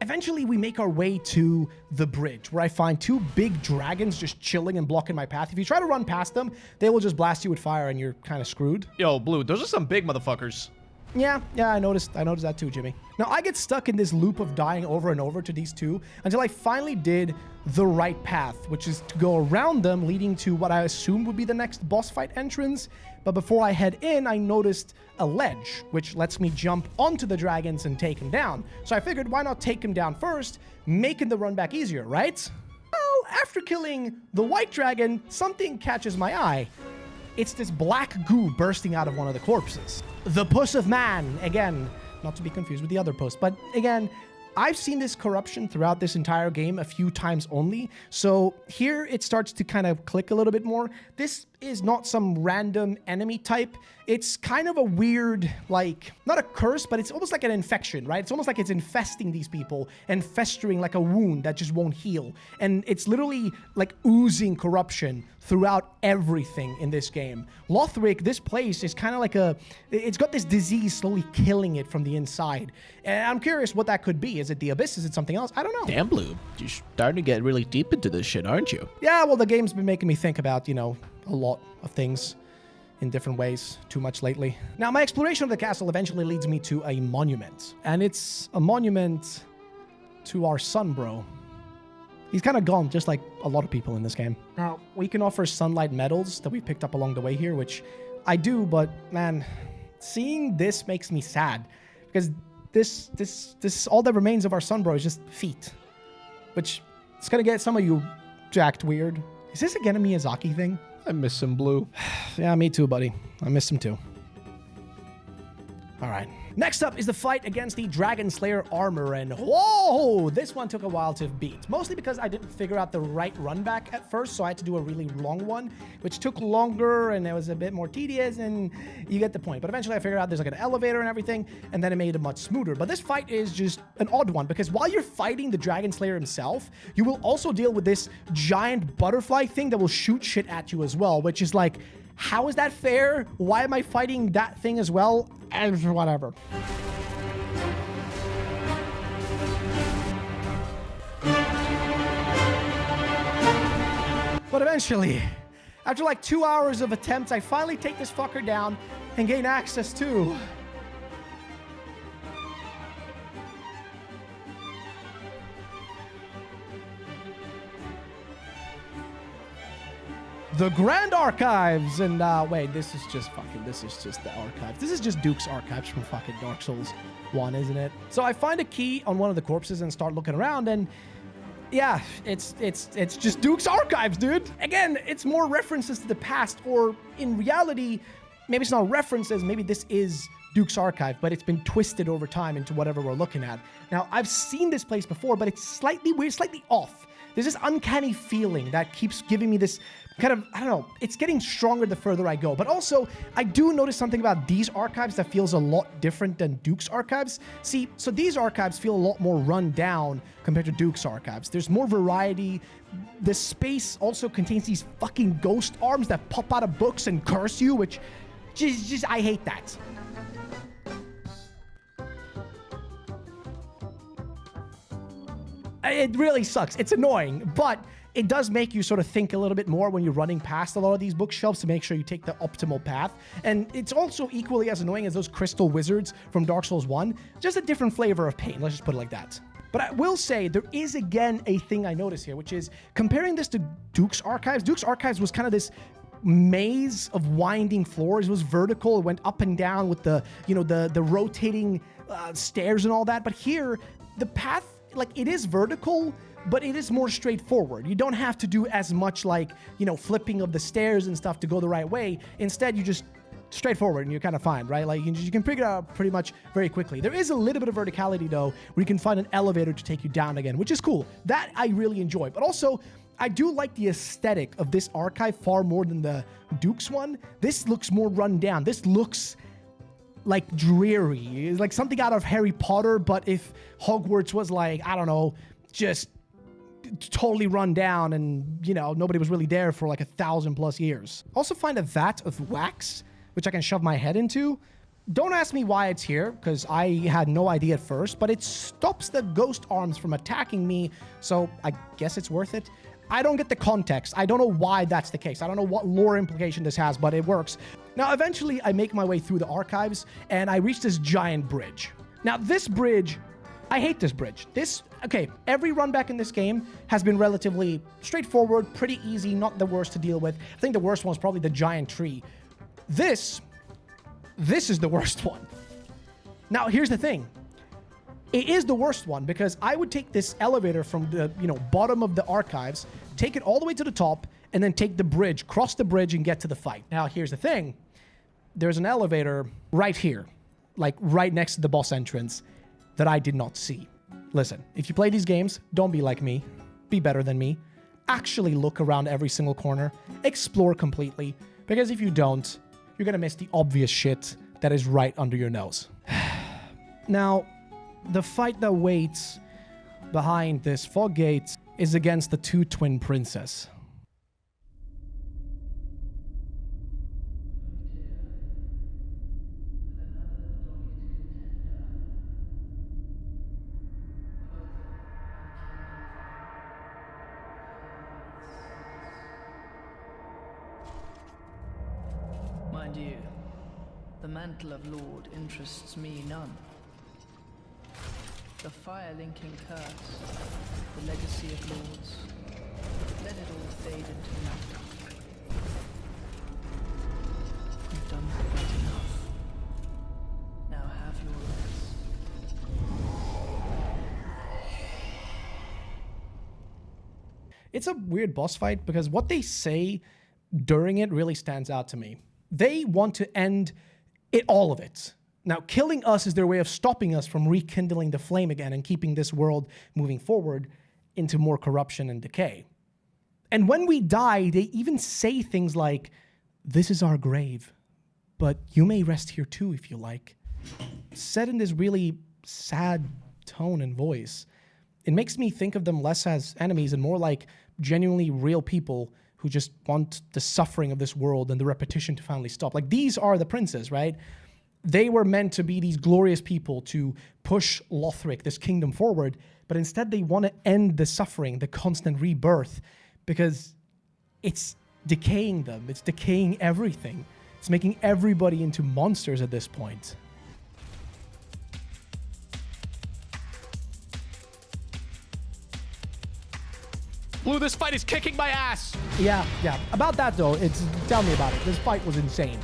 Eventually, we make our way to the bridge, where I find 2 big dragons just chilling and blocking my path. If you try to run past them, they will just blast you with fire and you're kind of screwed. Yo, Blue, those are some big motherfuckers. Yeah, I noticed that too, Jimmy. Now, I get stuck in this loop of dying over and over to these 2 until I finally did the right path, which is to go around them, leading to what I assumed would be the next boss fight entrance. But before I head in, I noticed a ledge, which lets me jump onto the dragons and take them down. So I figured, why not take them down first, making the run back easier, right? Well, after killing the white dragon, something catches my eye. It's this black goo bursting out of one of the corpses. The Puss of Man, again, not to be confused with the other Puss, but again, I've seen this corruption throughout this entire game a few times only, so here it starts to kind of click a little bit more. This is not some random enemy type. It's kind of a weird, like, not a curse, but it's almost like an infection, right? It's almost like it's infesting these people and festering like a wound that just won't heal. And it's literally like oozing corruption throughout everything in this game. Lothric, this place is kind of like it's got this disease slowly killing it from the inside. And I'm curious what that could be. Is it the Abyss? Is it something else? I don't know. Damn, Blue, you're starting to get really deep into this shit, aren't you? Yeah, well, the game's been making me think about, you know, a lot of things in different ways too much lately. Now, my exploration of the castle eventually leads me to a monument. And it's a monument to our son, bro. He's kind of gone, just like a lot of people in this game. Now, we can offer sunlight medals that we picked up along the way here, which I do, but man, seeing this makes me sad. Because this all that remains of our son, bro, is just feet. Which, it's gonna get some of you jacked weird. Is this again a Miyazaki thing? I miss him, Blue. Yeah, me too, buddy. I miss him too. All right. Next up is the fight against the Dragon Slayer armor, and whoa, this one took a while to beat. Mostly because I didn't figure out the right run back at first, so I had to do a really long one, which took longer, and it was a bit more tedious, and you get the point. But eventually I figured out there's like an elevator and everything, and then it made it much smoother. But this fight is just an odd one, because while you're fighting the Dragon Slayer himself, you will also deal with this giant butterfly thing that will shoot shit at you as well, which is like, how is that fair? Why am I fighting that thing as well? And whatever. But eventually, after like 2 hours of attempts, I finally take this fucker down and gain access to the Grand Archives. And wait, this is just the archives. This is just Duke's archives from fucking Dark Souls 1, isn't it? So I find a key on one of the corpses and start looking around, and yeah, it's just Duke's archives, dude. Again, it's more references to the past, or in reality, maybe it's not references, maybe this is Duke's archive, but it's been twisted over time into whatever we're looking at. Now, I've seen this place before, but it's slightly weird, slightly off. There's this uncanny feeling that keeps giving me this kind of, I don't know, it's getting stronger the further I go. But also, I do notice something about these archives that feels a lot different than Duke's archives. See, so these archives feel a lot more run down compared to Duke's archives. There's more variety. The space also contains these fucking ghost arms that pop out of books and curse you, which just I hate that. It really sucks. It's annoying, but it does make you sort of think a little bit more when you're running past a lot of these bookshelves to make sure you take the optimal path. And it's also equally as annoying as those crystal wizards from Dark Souls 1, just a different flavor of pain. Let's just put it like that. But I will say there is again a thing I notice here, which is comparing this to Duke's archives. Duke's archives was kind of this maze of winding floors. It was vertical. It went up and down with the, you know, the rotating stairs and all that. But here, the path, like, it is vertical, but it is more straightforward. You don't have to do as much, like, you know, flipping of the stairs and stuff to go the right way. Instead, you just straightforward and you're kind of fine, right? Like, you can figure it out pretty much very quickly. There is a little bit of verticality, though, where you can find an elevator to take you down again, which is cool. That I really enjoy. But also, I do like the aesthetic of this archive far more than the Duke's one. This looks more run down. This looks like dreary. It's like something out of Harry Potter, but if Hogwarts was like, I don't know, just totally run down and, you know, nobody was really there for like 1,000+ years. Also find a vat of wax, which I can shove my head into. Don't ask me why it's here, because I had no idea at first, but it stops the ghost arms from attacking me, so I guess it's worth it. I don't get the context. I don't know why that's the case. I don't know what lore implication this has, but it works. Now, eventually, I make my way through the archives, and I reach this giant bridge. Now, this bridge, I hate this bridge. Okay, every run back in this game has been relatively straightforward, pretty easy, not the worst to deal with. I think the worst one was probably the giant tree. This is the worst one. Now, here's the thing. It is the worst one because I would take this elevator from the, you know, bottom of the archives, take it all the way to the top, and then take the bridge, cross the bridge, and get to the fight. Now, here's the thing. There's an elevator right here, like right next to the boss entrance, that I did not see. Listen, if you play these games, don't be like me. Be better than me. Actually look around every single corner. Explore completely. Because if you don't, you're gonna miss the obvious shit that is right under your nose. Now, the fight that waits behind this fog gate is against the two twin princes. Mind The mantle of Lord interests me none. The fire-linking curse, the legacy of lords. Let it all fade into nothing. You've done quite enough. Now have your rest. It's a weird boss fight because what they say during it really stands out to me. They want to end all of it. Now, killing us is their way of stopping us from rekindling the flame again and keeping this world moving forward into more corruption and decay. And when we die, they even say things like, "This is our grave, but you may rest here too if you like." Said in this really sad tone and voice. It makes me think of them less as enemies and more like genuinely real people who just want the suffering of this world and the repetition to finally stop. Like, these are the princes, right? They were meant to be these glorious people to push Lothric, this kingdom, forward, but instead they want to end the suffering, the constant rebirth, because it's decaying them. It's decaying everything. It's making everybody into monsters at this point. Blue, this fight is kicking my ass. Yeah. About that though, tell me about it. This fight was insane.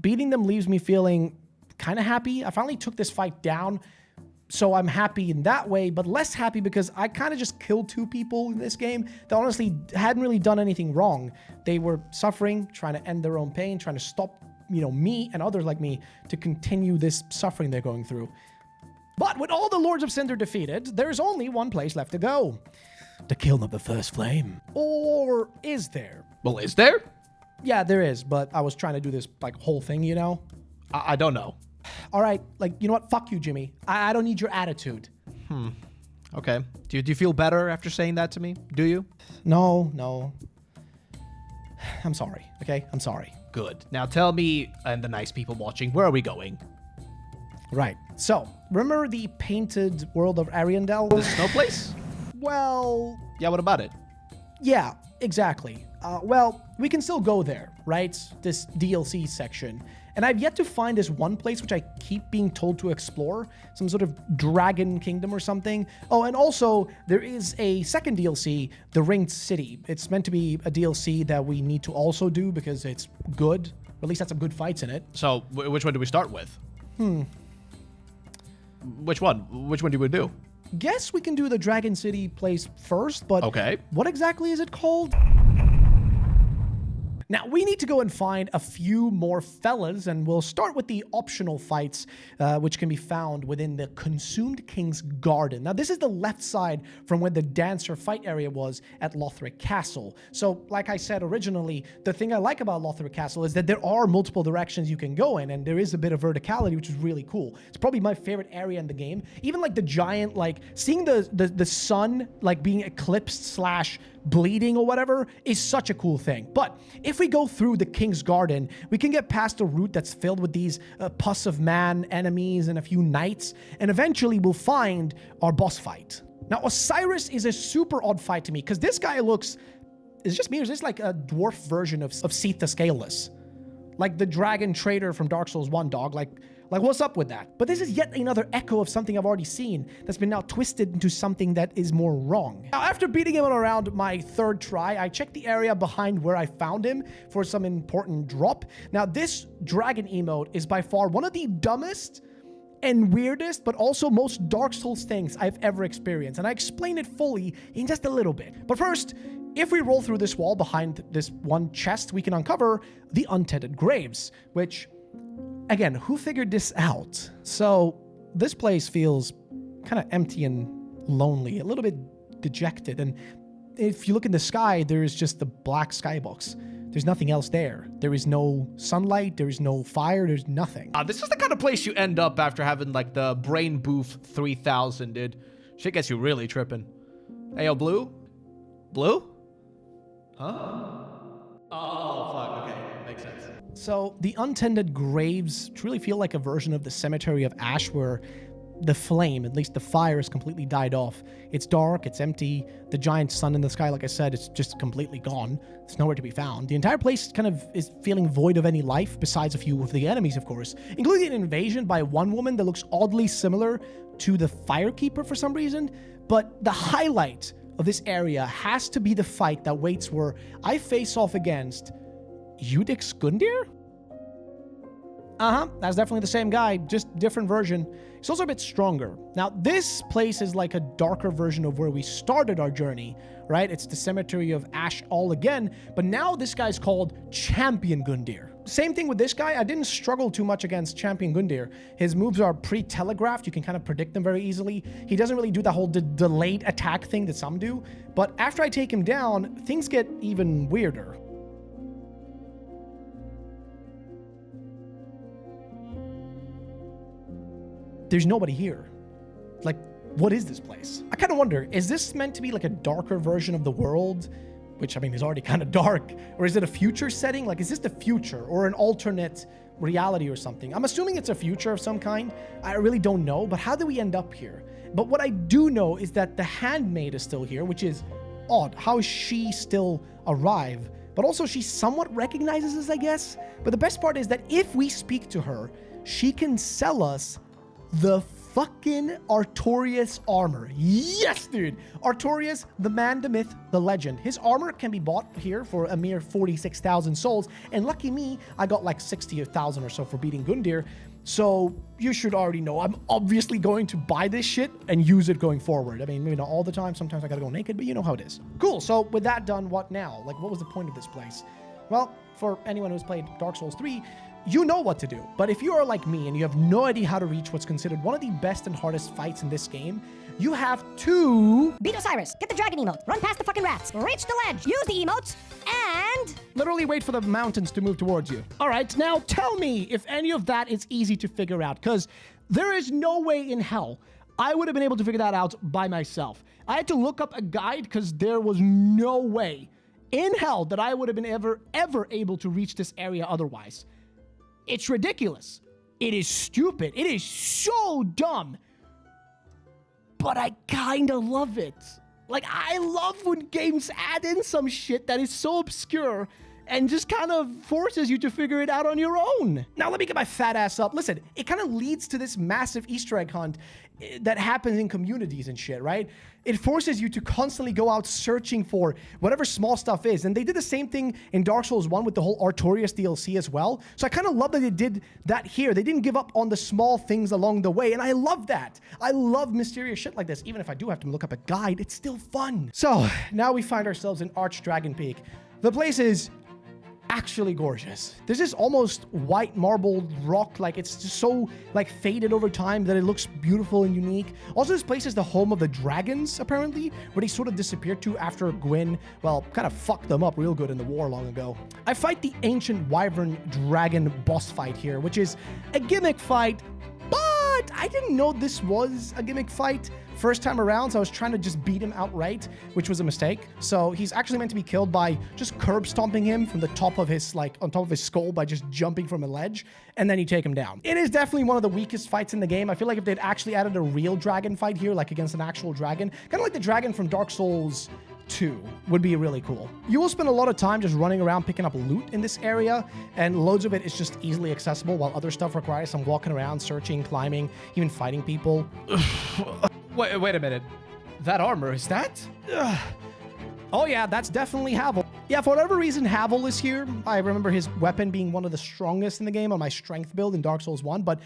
Beating them leaves me feeling kind of happy. I finally took this fight down, so I'm happy in that way, but less happy because I kind of just killed two people in this game that honestly hadn't really done anything wrong. They were suffering, trying to end their own pain, trying to stop, me and others like me to continue this suffering they're going through. But with all the Lords of Cinder defeated, there's only one place left to go. The Kiln of the First Flame. Or is there? Well, is there? Yeah, there is, but I was trying to do this whole thing, I don't know. All right, you know what? Fuck you, Jimmy. I don't need your attitude. Okay. Do you feel better after saying that to me? Do you? No. I'm sorry, okay? I'm sorry. Good. Now tell me and the nice people watching, where are we going? Right. So, remember the painted world of Ariandel? The snow place? Well... Yeah, what about it? Yeah, exactly. Well, we can still go there, right? This DLC section. And I've yet to find this one place which I keep being told to explore. Some sort of dragon kingdom or something. Oh, and also, there is a second DLC, The Ringed City. It's meant to be a DLC that we need to also do because it's good. Or at least had some good fights in it. So, which one do we start with? Which one? Which one do we do? Guess we can do the Dragon City place first, but okay. What exactly is it called? Now, we need to go and find a few more fellas, and we'll start with the optional fights, which can be found within the Consumed King's Garden. Now, this is the left side from where the dancer fight area was at Lothric Castle. So, like I said originally, the thing I like about Lothric Castle is that there are multiple directions you can go in, and there is a bit of verticality, which is really cool. It's probably my favorite area in the game. Even the giant, seeing the sun, being eclipsed / bleeding or whatever is such a cool thing. But if we go through the King's Garden, we can get past a route that's filled with these pus of man enemies and a few knights, and eventually we'll find our boss fight. Now, Osiris is a super odd fight to me because this guy looks, is it just me or is this like a dwarf version of Seath the Scaleless? Like the dragon trader from Dark Souls 1, dog. Like what's up with that? But this is yet another echo of something I've already seen that's been now twisted into something that is more wrong. Now, after beating him around my third try, I checked the area behind where I found him for some important drop. Now, this dragon emote is by far one of the dumbest and weirdest, but also most Dark Souls things I've ever experienced, and I explain it fully in just a little bit. But first, if we roll through this wall behind this one chest, we can uncover the Untethered Graves, which, again, who figured this out? So this place feels kind of empty and lonely, a little bit dejected, and if you look in the sky, there is just the black skybox. there's nothing else there. There is no sunlight, there is no fire, there's nothing. This is the kind of place you end up after having like the brain boof 3000, dude. Shit gets you really tripping. Hey, yo, Blue? Blue? Huh? Oh, fuck, okay, makes sense. So the untended graves truly feel like a version of the Cemetery of Ash where the flame, at least the fire, has completely died off. It's dark, it's empty. The giant sun in the sky, like I said, it's just completely gone. It's nowhere to be found. The entire place kind of is feeling void of any life, besides a few of the enemies, of course, including an invasion by one woman that looks oddly similar to the Firekeeper for some reason. But the highlight of this area has to be the fight that waits where I face off against Iudex Gundyr? That's definitely the same guy, just different version. He's also a bit stronger. Now, this place is like a darker version of where we started our journey, right? It's the Cemetery of Ash all again, but now this guy's called Champion Gundyr. Same thing with this guy. I didn't struggle too much against Champion Gundyr. His moves are pre-telegraphed. You can kind of predict them very easily. He doesn't really do that whole delayed attack thing that some do, but after I take him down, things get even weirder. There's nobody here. Like, what is this place? I kind of wonder, is this meant to be like a darker version of the world? Which, I mean, is already kind of dark. Or is it a future setting? Like, is this the future or an alternate reality or something? I'm assuming it's a future of some kind. I really don't know, but how do we end up here? But what I do know is that the handmaid is still here, which is odd. How is she still alive? But also she somewhat recognizes us, I guess. But the best part is that if we speak to her, she can sell us the fucking Artorias armor. Yes, dude! Artorias, the man, the myth, the legend. His armor can be bought here for a mere 46,000 souls, and lucky me, I got like 60,000 or so for beating Gundyr. So you should already know I'm obviously going to buy this shit and use it going forward. I mean, maybe not all the time. Sometimes I gotta go naked, but you know how it is. Cool, so with that done, what now? Like, what was the point of this place? Well, for anyone who's played Dark Souls 3, you know what to do. But if you are like me and you have no idea how to reach what's considered one of the best and hardest fights in this game, you have to beat Osiris, get the dragon emote, run past the fucking rats, reach the ledge, use the emotes, and literally wait for the mountains to move towards you. All right, now tell me if any of that is easy to figure out, because there is no way in hell I would have been able to figure that out by myself. I had to look up a guide because there was no way in hell that I would have been ever able to reach this area otherwise. It's ridiculous. It is stupid. It is so dumb. But I kind of love it. Like, I love when games add in some shit that is so obscure and just kind of forces you to figure it out on your own. Now, let me get my fat ass up. Listen, it kind of leads to this massive Easter egg hunt that happens in communities and shit, right? It forces you to constantly go out searching for whatever small stuff is. And they did the same thing in Dark Souls 1 with the whole Artorias DLC as well. So I kind of love that they did that here. They didn't give up on the small things along the way. And I love that. I love mysterious shit like this. Even if I do have to look up a guide, it's still fun. So now we find ourselves in Archdragon Peak. The place is actually gorgeous. There's this almost white marble rock, like it's just so like faded over time that it looks beautiful and unique. Also, this place is the home of the dragons, apparently, where they sort of disappeared to after Gwyn, well, kind of fucked them up real good in the war long ago. I fight the ancient wyvern dragon boss fight here, which is a gimmick fight, but I didn't know this was a gimmick fight first time around, so I was trying to just beat him outright, which was a mistake. So he's actually meant to be killed by just curb stomping him from the top of his, like, on top of his skull by just jumping from a ledge, and then you take him down. It is definitely one of the weakest fights in the game. I feel like if they'd actually added a real dragon fight here, like against an actual dragon, kind of like the dragon from Dark Souls 2 would be really cool. You will spend a lot of time just running around picking up loot in this area, and loads of it is just easily accessible, while other stuff requires some walking around, searching, climbing, even fighting people. Wait a minute. That armor, is that? Oh yeah, that's definitely Havel. Yeah, for whatever reason, Havel is here. I remember his weapon being one of the strongest in the game on my strength build in Dark Souls 1, but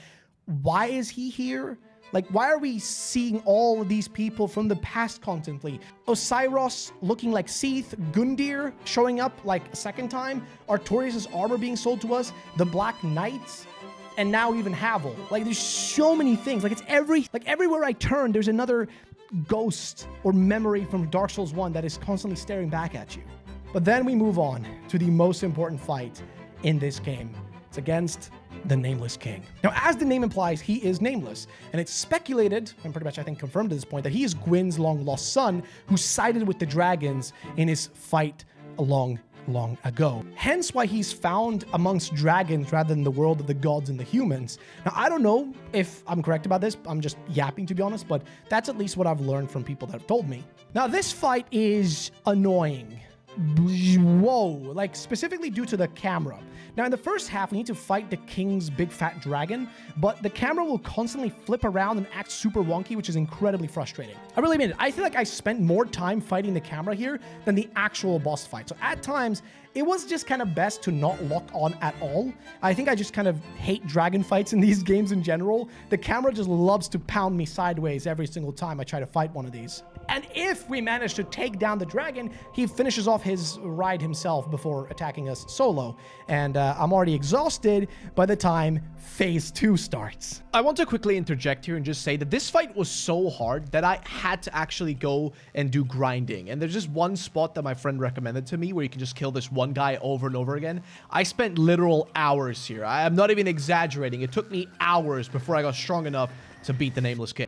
why is he here? Like, why are we seeing all of these people from the past constantly? Osiris looking like Seath, Gundyr showing up like a second time, Artorias' armor being sold to us, the Black Knights, and now even Havel. Like, there's so many things. Like, it's everywhere I turn, there's another ghost or memory from Dark Souls 1 that is constantly staring back at you. But then we move on to the most important fight in this game. It's against the Nameless King. Now, as the name implies, he is nameless, and it's speculated, and pretty much I think confirmed at this point, that he is Gwyn's long-lost son who sided with the dragons in his fight long ago. Hence why he's found amongst dragons rather than the world of the gods and the humans. Now, I don't know if I'm correct about this. I'm just yapping, to be honest, but that's at least what I've learned from people that have told me. Now, this fight is annoying. Whoa, like specifically due to the camera. Now in the first half, we need to fight the king's big fat dragon, but the camera will constantly flip around and act super wonky, which is incredibly frustrating. I really mean it. I feel like I spent more time fighting the camera here than the actual boss fight. So at times, it was just kind of best to not lock on at all. I think I just kind of hate dragon fights in these games in general. The camera just loves to pound me sideways every single time I try to fight one of these. And if we manage to take down the dragon, he finishes off his ride himself before attacking us solo. And I'm already exhausted by the time phase 2 starts. I want to quickly interject here and just say that this fight was so hard that I had to actually go and do grinding. And there's just one spot that my friend recommended to me where you can just kill this one guy over and over again. I spent literal hours here. I'm not even exaggerating. It took me hours before I got strong enough to beat the Nameless King.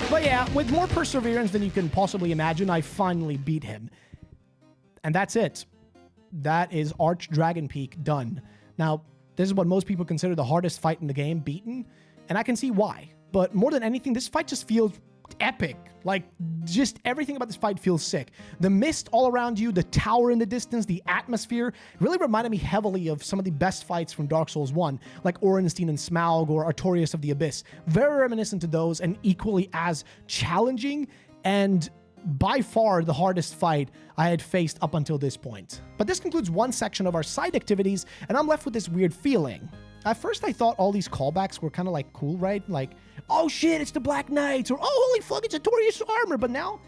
But yeah, with more perseverance than you can possibly imagine, I finally beat him. And that's it. That is Arch Dragon Peak done. Now, this is what most people consider the hardest fight in the game, beaten, and I can see why. But more than anything, this fight just feels epic. Like, just everything about this fight feels sick. The mist all around you, the tower in the distance, the atmosphere, really reminded me heavily of some of the best fights from Dark Souls 1, like Orenstein and Smaug or Artorias of the Abyss. Very reminiscent to those and equally as challenging and by far the hardest fight I had faced up until this point. But this concludes one section of our side activities, and I'm left with this weird feeling. At first, I thought all these callbacks were kind of like cool, right? Like, oh shit, it's the Black Knights, or oh, holy fuck, it's Artorias' armor. But now,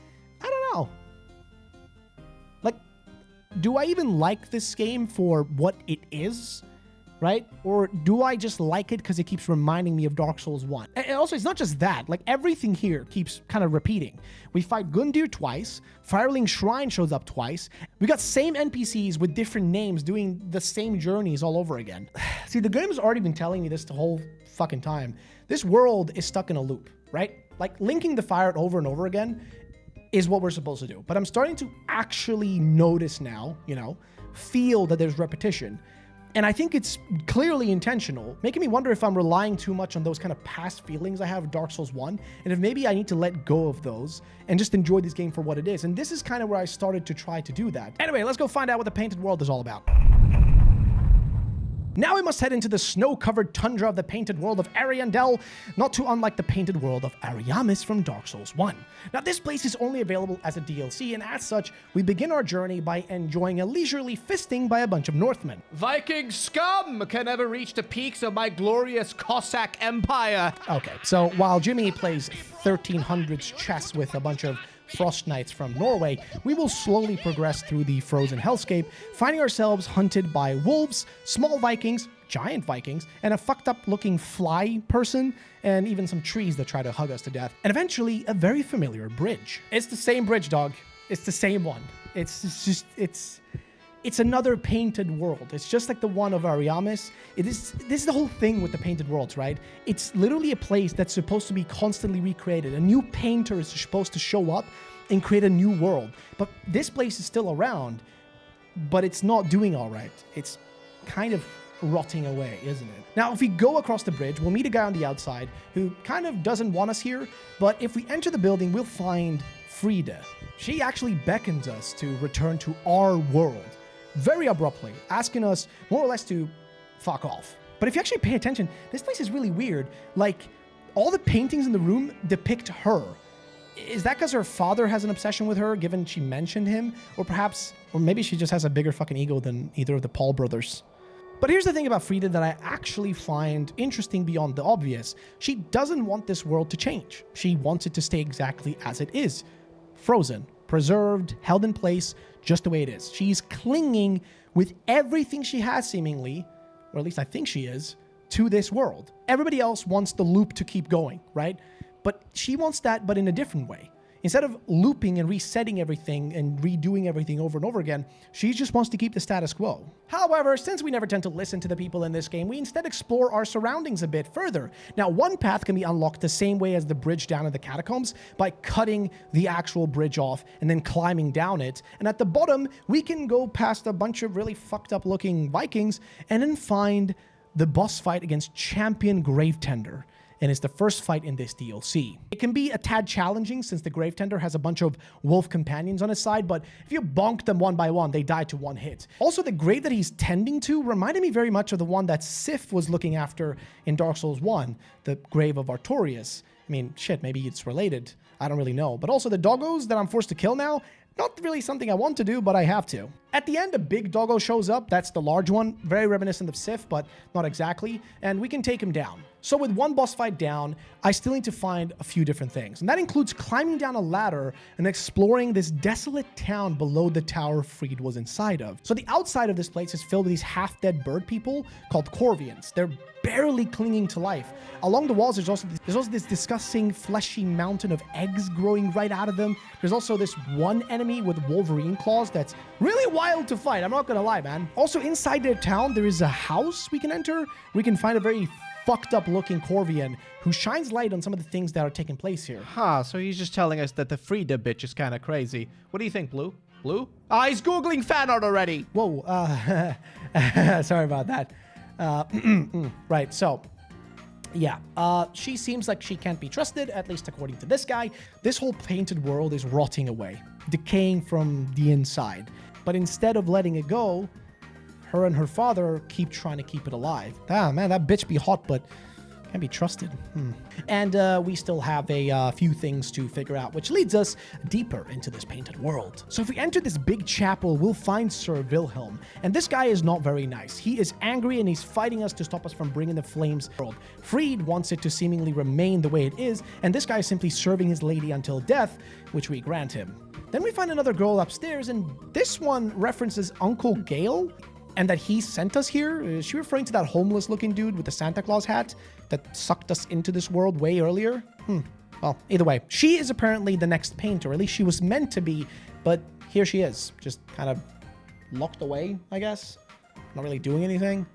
I don't know. Like, do I even like this game for what it is? Right? Or do I just like it because it keeps reminding me of Dark Souls 1? And also, it's not just that. Like, everything here keeps kind of repeating. We fight Gundyr twice. Firelink Shrine shows up twice. We got same NPCs with different names doing the same journeys all over again. See, the game has already been telling me this the whole fucking time. This world is stuck in a loop, right? Like, linking the fire over and over again is what we're supposed to do. But I'm starting to actually notice now, you know, feel that there's repetition. And I think it's clearly intentional, making me wonder if I'm relying too much on those kind of past feelings I have of Dark Souls 1, and if maybe I need to let go of those and just enjoy this game for what it is. And this is kind of where I started to try to do that. Anyway, let's go find out what the Painted World is all about. Now we must head into the snow-covered tundra of the Painted World of Ariandel, not too unlike the Painted World of Ariamis from Dark Souls 1. Now this place is only available as a DLC, and as such, we begin our journey by enjoying a leisurely fisting by a bunch of Northmen. Viking scum can never reach the peaks of my glorious Cossack empire. Okay, so while Jimmy plays 1300s chess with a bunch of Frost Knights from Norway, we will slowly progress through the frozen hellscape, finding ourselves hunted by wolves, small Vikings, giant Vikings, and a fucked up looking fly person, and even some trees that try to hug us to death, and eventually a very familiar bridge. It's the same bridge, dog. It's the same one. It's another painted world. It's just like the one of Ariamis. This is the whole thing with the painted worlds, right? It's literally a place that's supposed to be constantly recreated. A new painter is supposed to show up and create a new world. But this place is still around, but it's not doing all right. It's kind of rotting away, isn't it? Now, if we go across the bridge, we'll meet a guy on the outside who kind of doesn't want us here, but if we enter the building, we'll find Frida. She actually beckons us to return to our world, very abruptly, asking us more or less to fuck off. But if you actually pay attention, this place is really weird. Like, all the paintings in the room depict her. Is that because her father has an obsession with her, given she mentioned him? Or maybe she just has a bigger fucking ego than either of the Paul brothers. But here's the thing about Frida that I actually find interesting beyond the obvious. She doesn't want this world to change. She wants it to stay exactly as it is. Frozen, preserved, held in place, just the way it is. She's clinging with everything she has seemingly, or at least I think she is, to this world. Everybody else wants the loop to keep going, right? But she wants that, but in a different way. Instead of looping and resetting everything and redoing everything over and over again, she just wants to keep the status quo. However, since we never tend to listen to the people in this game, we instead explore our surroundings a bit further. Now, one path can be unlocked the same way as the bridge down in the catacombs, by cutting the actual bridge off and then climbing down it. And at the bottom, we can go past a bunch of really fucked up looking Vikings and then find the boss fight against Champion Gravetender. And it's the first fight in this DLC. It can be a tad challenging since the Gravetender has a bunch of wolf companions on his side, but if you bonk them one by one, they die to one hit. Also, the grave that he's tending to reminded me very much of the one that Sif was looking after in Dark Souls 1, the grave of Artorias. I mean, shit, maybe it's related. I don't really know. But also the doggos that I'm forced to kill now, not really something I want to do, but I have to. At the end, a big doggo shows up. That's the large one. Very reminiscent of Sif, but not exactly. And we can take him down. So with one boss fight down, I still need to find a few different things. And that includes climbing down a ladder and exploring this desolate town below the tower Fried was inside of. So the outside of this place is filled with these half-dead bird people called Corvians. They're barely clinging to life. Along the walls, there's also this disgusting fleshy mountain of eggs growing right out of them. There's also this one enemy with Wolverine claws that's really wild to fight. I'm not gonna lie, man. Also, inside their town, there is a house we can enter. We can find a very fucked up looking Corvian who shines light on some of the things that are taking place here. So he's just telling us that the Frida bitch is kind of crazy. What do you think, Blue? Blue? He's Googling fan art already. Whoa, sorry about that. Right, so, yeah, she seems like she can't be trusted, at least according to this guy. This whole painted world is rotting away, decaying from the inside. But instead of letting it go, her and her father keep trying to keep it alive. Man, that bitch be hot, but can't be trusted. And we still have a few things to figure out, which leads us deeper into this painted world. So if we enter this big chapel, we'll find Sir Wilhelm. And this guy is not very nice. He is angry and he's fighting us to stop us from bringing the flames to the world. Fried wants it to seemingly remain the way it is, and this guy is simply serving his lady until death, which we grant him. Then we find another girl upstairs, and this one references Uncle Gale, and that he sent us here. Is she referring to that homeless looking dude with the Santa Claus hat that sucked us into this world way earlier? Well, either way, she is apparently the next painter, or at least she was meant to be, but here she is, just kind of locked away, I guess. Not really doing anything.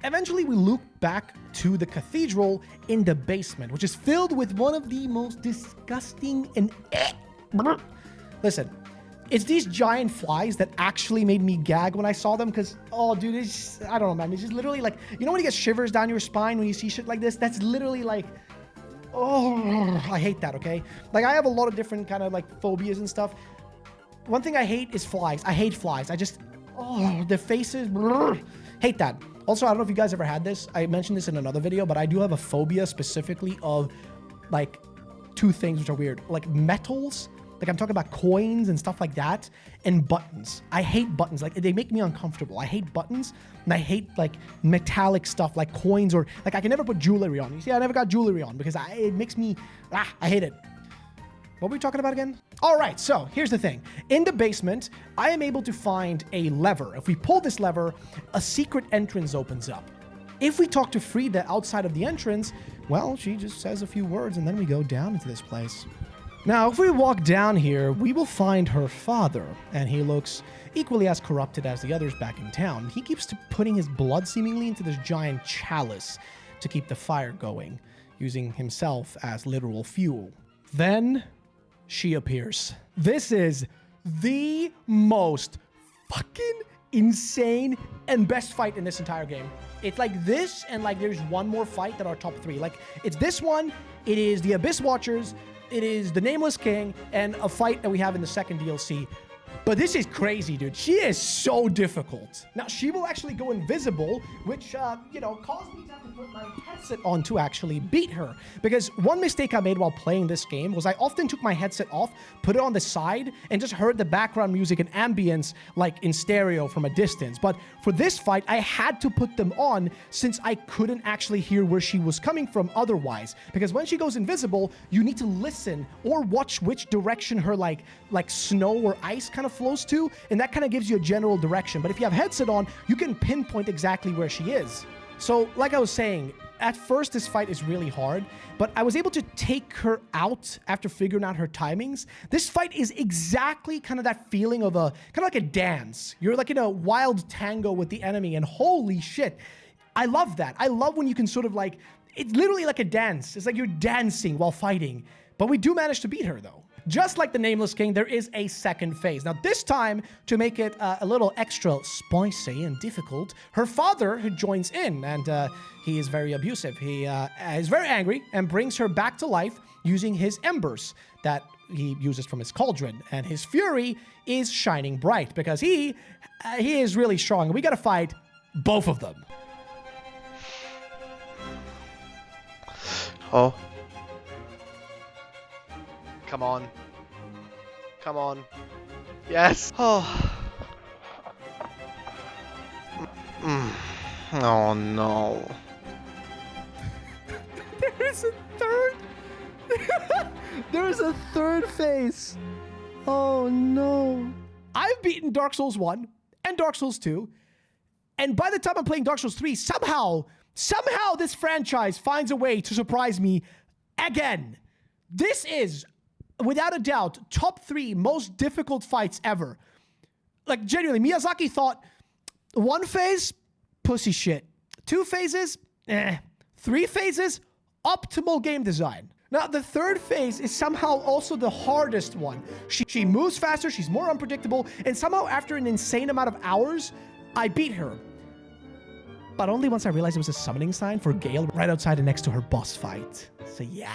Eventually, we loop back to the cathedral in the basement, which is filled with one of the most disgusting and... Listen, it's these giant flies that actually made me gag when I saw them, because, oh, dude, it's just, I don't know, man. It's just literally like, you know when you get shivers down your spine when you see shit like this? That's literally like, oh, I hate that, okay? Like, I have a lot of different kind of, like, phobias and stuff. One thing I hate is flies. I hate flies. I just, oh, the faces, hate that. Also, I don't know if you guys ever had this. I mentioned this in another video, but I do have a phobia specifically of, like, two things which are weird. Like, metals. Like, I'm talking about coins and stuff like that, and buttons. I hate buttons. Like, they make me uncomfortable. I hate buttons, and I hate, like, metallic stuff, like coins, or, like, I can never put jewelry on. You see, I never got jewelry on, because it makes me, I hate it. What were we talking about again? All right, so here's the thing. In the basement, I am able to find a lever. If we pull this lever, a secret entrance opens up. If we talk to Frida outside of the entrance, well, she just says a few words, and then we go down into this place. Now, if we walk down here, we will find her father, and he looks equally as corrupted as the others back in town. He keeps putting his blood seemingly into this giant chalice to keep the fire going, using himself as literal fuel. Then she appears. This is the most fucking insane and best fight in this entire game. It's like this, and like there's one more fight that are top 3. Like, it's this one, it is the Abyss Watchers, it is the Nameless King, and a fight that we have in the second DLC. But this is crazy, dude. She is so difficult. Now, she will actually go invisible, which, you know, caused me to have to put my headset on to actually beat her. Because one mistake I made while playing this game was I often took my headset off, put it on the side, and just heard the background music and ambience like in stereo from a distance. But for this fight, I had to put them on since I couldn't actually hear where she was coming from otherwise. Because when she goes invisible, you need to listen or watch which direction her like snow or ice kind of flows to, and that kind of gives you a general direction. But if you have headset on, you can pinpoint exactly where she is. So, like I was saying, at first this fight is really hard, but I was able to take her out after figuring out her timings. This fight is exactly kind of that feeling of a, kind of like a dance. You're like in a wild tango with the enemy, and holy shit, I love that. I love when you can sort of like, it's literally like a dance. It's like you're dancing while fighting. But we do manage to beat her though. Just like the Nameless King, there is a second phase. Now this time, to make it a little extra spicy and difficult, her father who joins in, and he is very abusive. He is very angry and brings her back to life using his embers that he uses from his cauldron. And his fury is shining bright because he is really strong. We gotta fight both of them. Oh. Come on. Come on. Yes. Oh. Oh no. There's a third. There's a third phase. Oh no. I've beaten Dark Souls 1 and Dark Souls 2. And by the time I'm playing Dark Souls 3, somehow this franchise finds a way to surprise me again. This is, without a doubt, top 3 most difficult fights ever. Like, genuinely, Miyazaki thought 1 phase, pussy shit. 2 phases, 3 phases, optimal game design. Now, the 3rd phase is somehow also the hardest one. She moves faster, she's more unpredictable, and somehow after an insane amount of hours, I beat her. But only once I realized it was a summoning sign for Gale right outside and next to her boss fight. So yeah,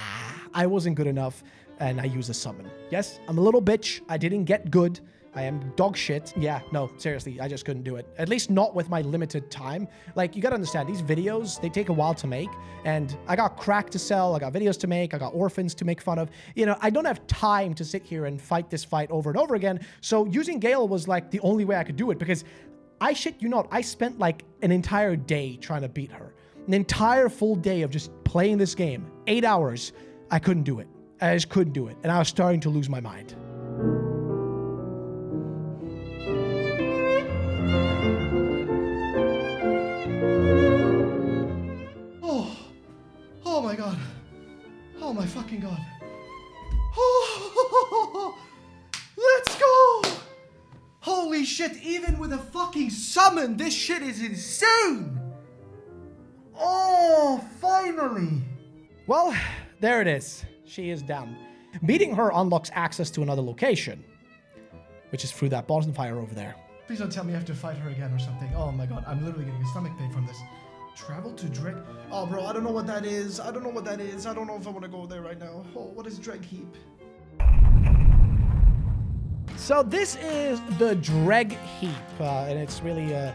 I wasn't good enough, and I used a summon. Yes, I'm a little bitch. I didn't get good. I am dog shit. Yeah, no, seriously, I just couldn't do it. At least not with my limited time. Like, you gotta understand, these videos, they take a while to make, and I got crack to sell, I got videos to make, I got orphans to make fun of. You know, I don't have time to sit here and fight this fight over and over again, so using Gale was like the only way I could do it, because I shit you not, I spent like an entire day trying to beat her. An entire full day of just playing this game. 8 hours. I couldn't do it. I just couldn't do it. And I was starting to lose my mind. Oh my god. Oh my fucking god. Oh, let's go. Holy shit, even with a fucking summon, this shit is insane. Oh, finally. Well, there it is. She is down. Beating her unlocks access to another location, which is through that bonfire over there. Please don't tell me I have to fight her again or something. Oh my god, I'm literally getting a stomach pain from this. Travel to Dreg... Oh, bro, I don't know what that is. I don't know what that is. I don't know if I want to go there right now. Oh, what is Dreg Heap? So this is the Dreg Heap, and it's really the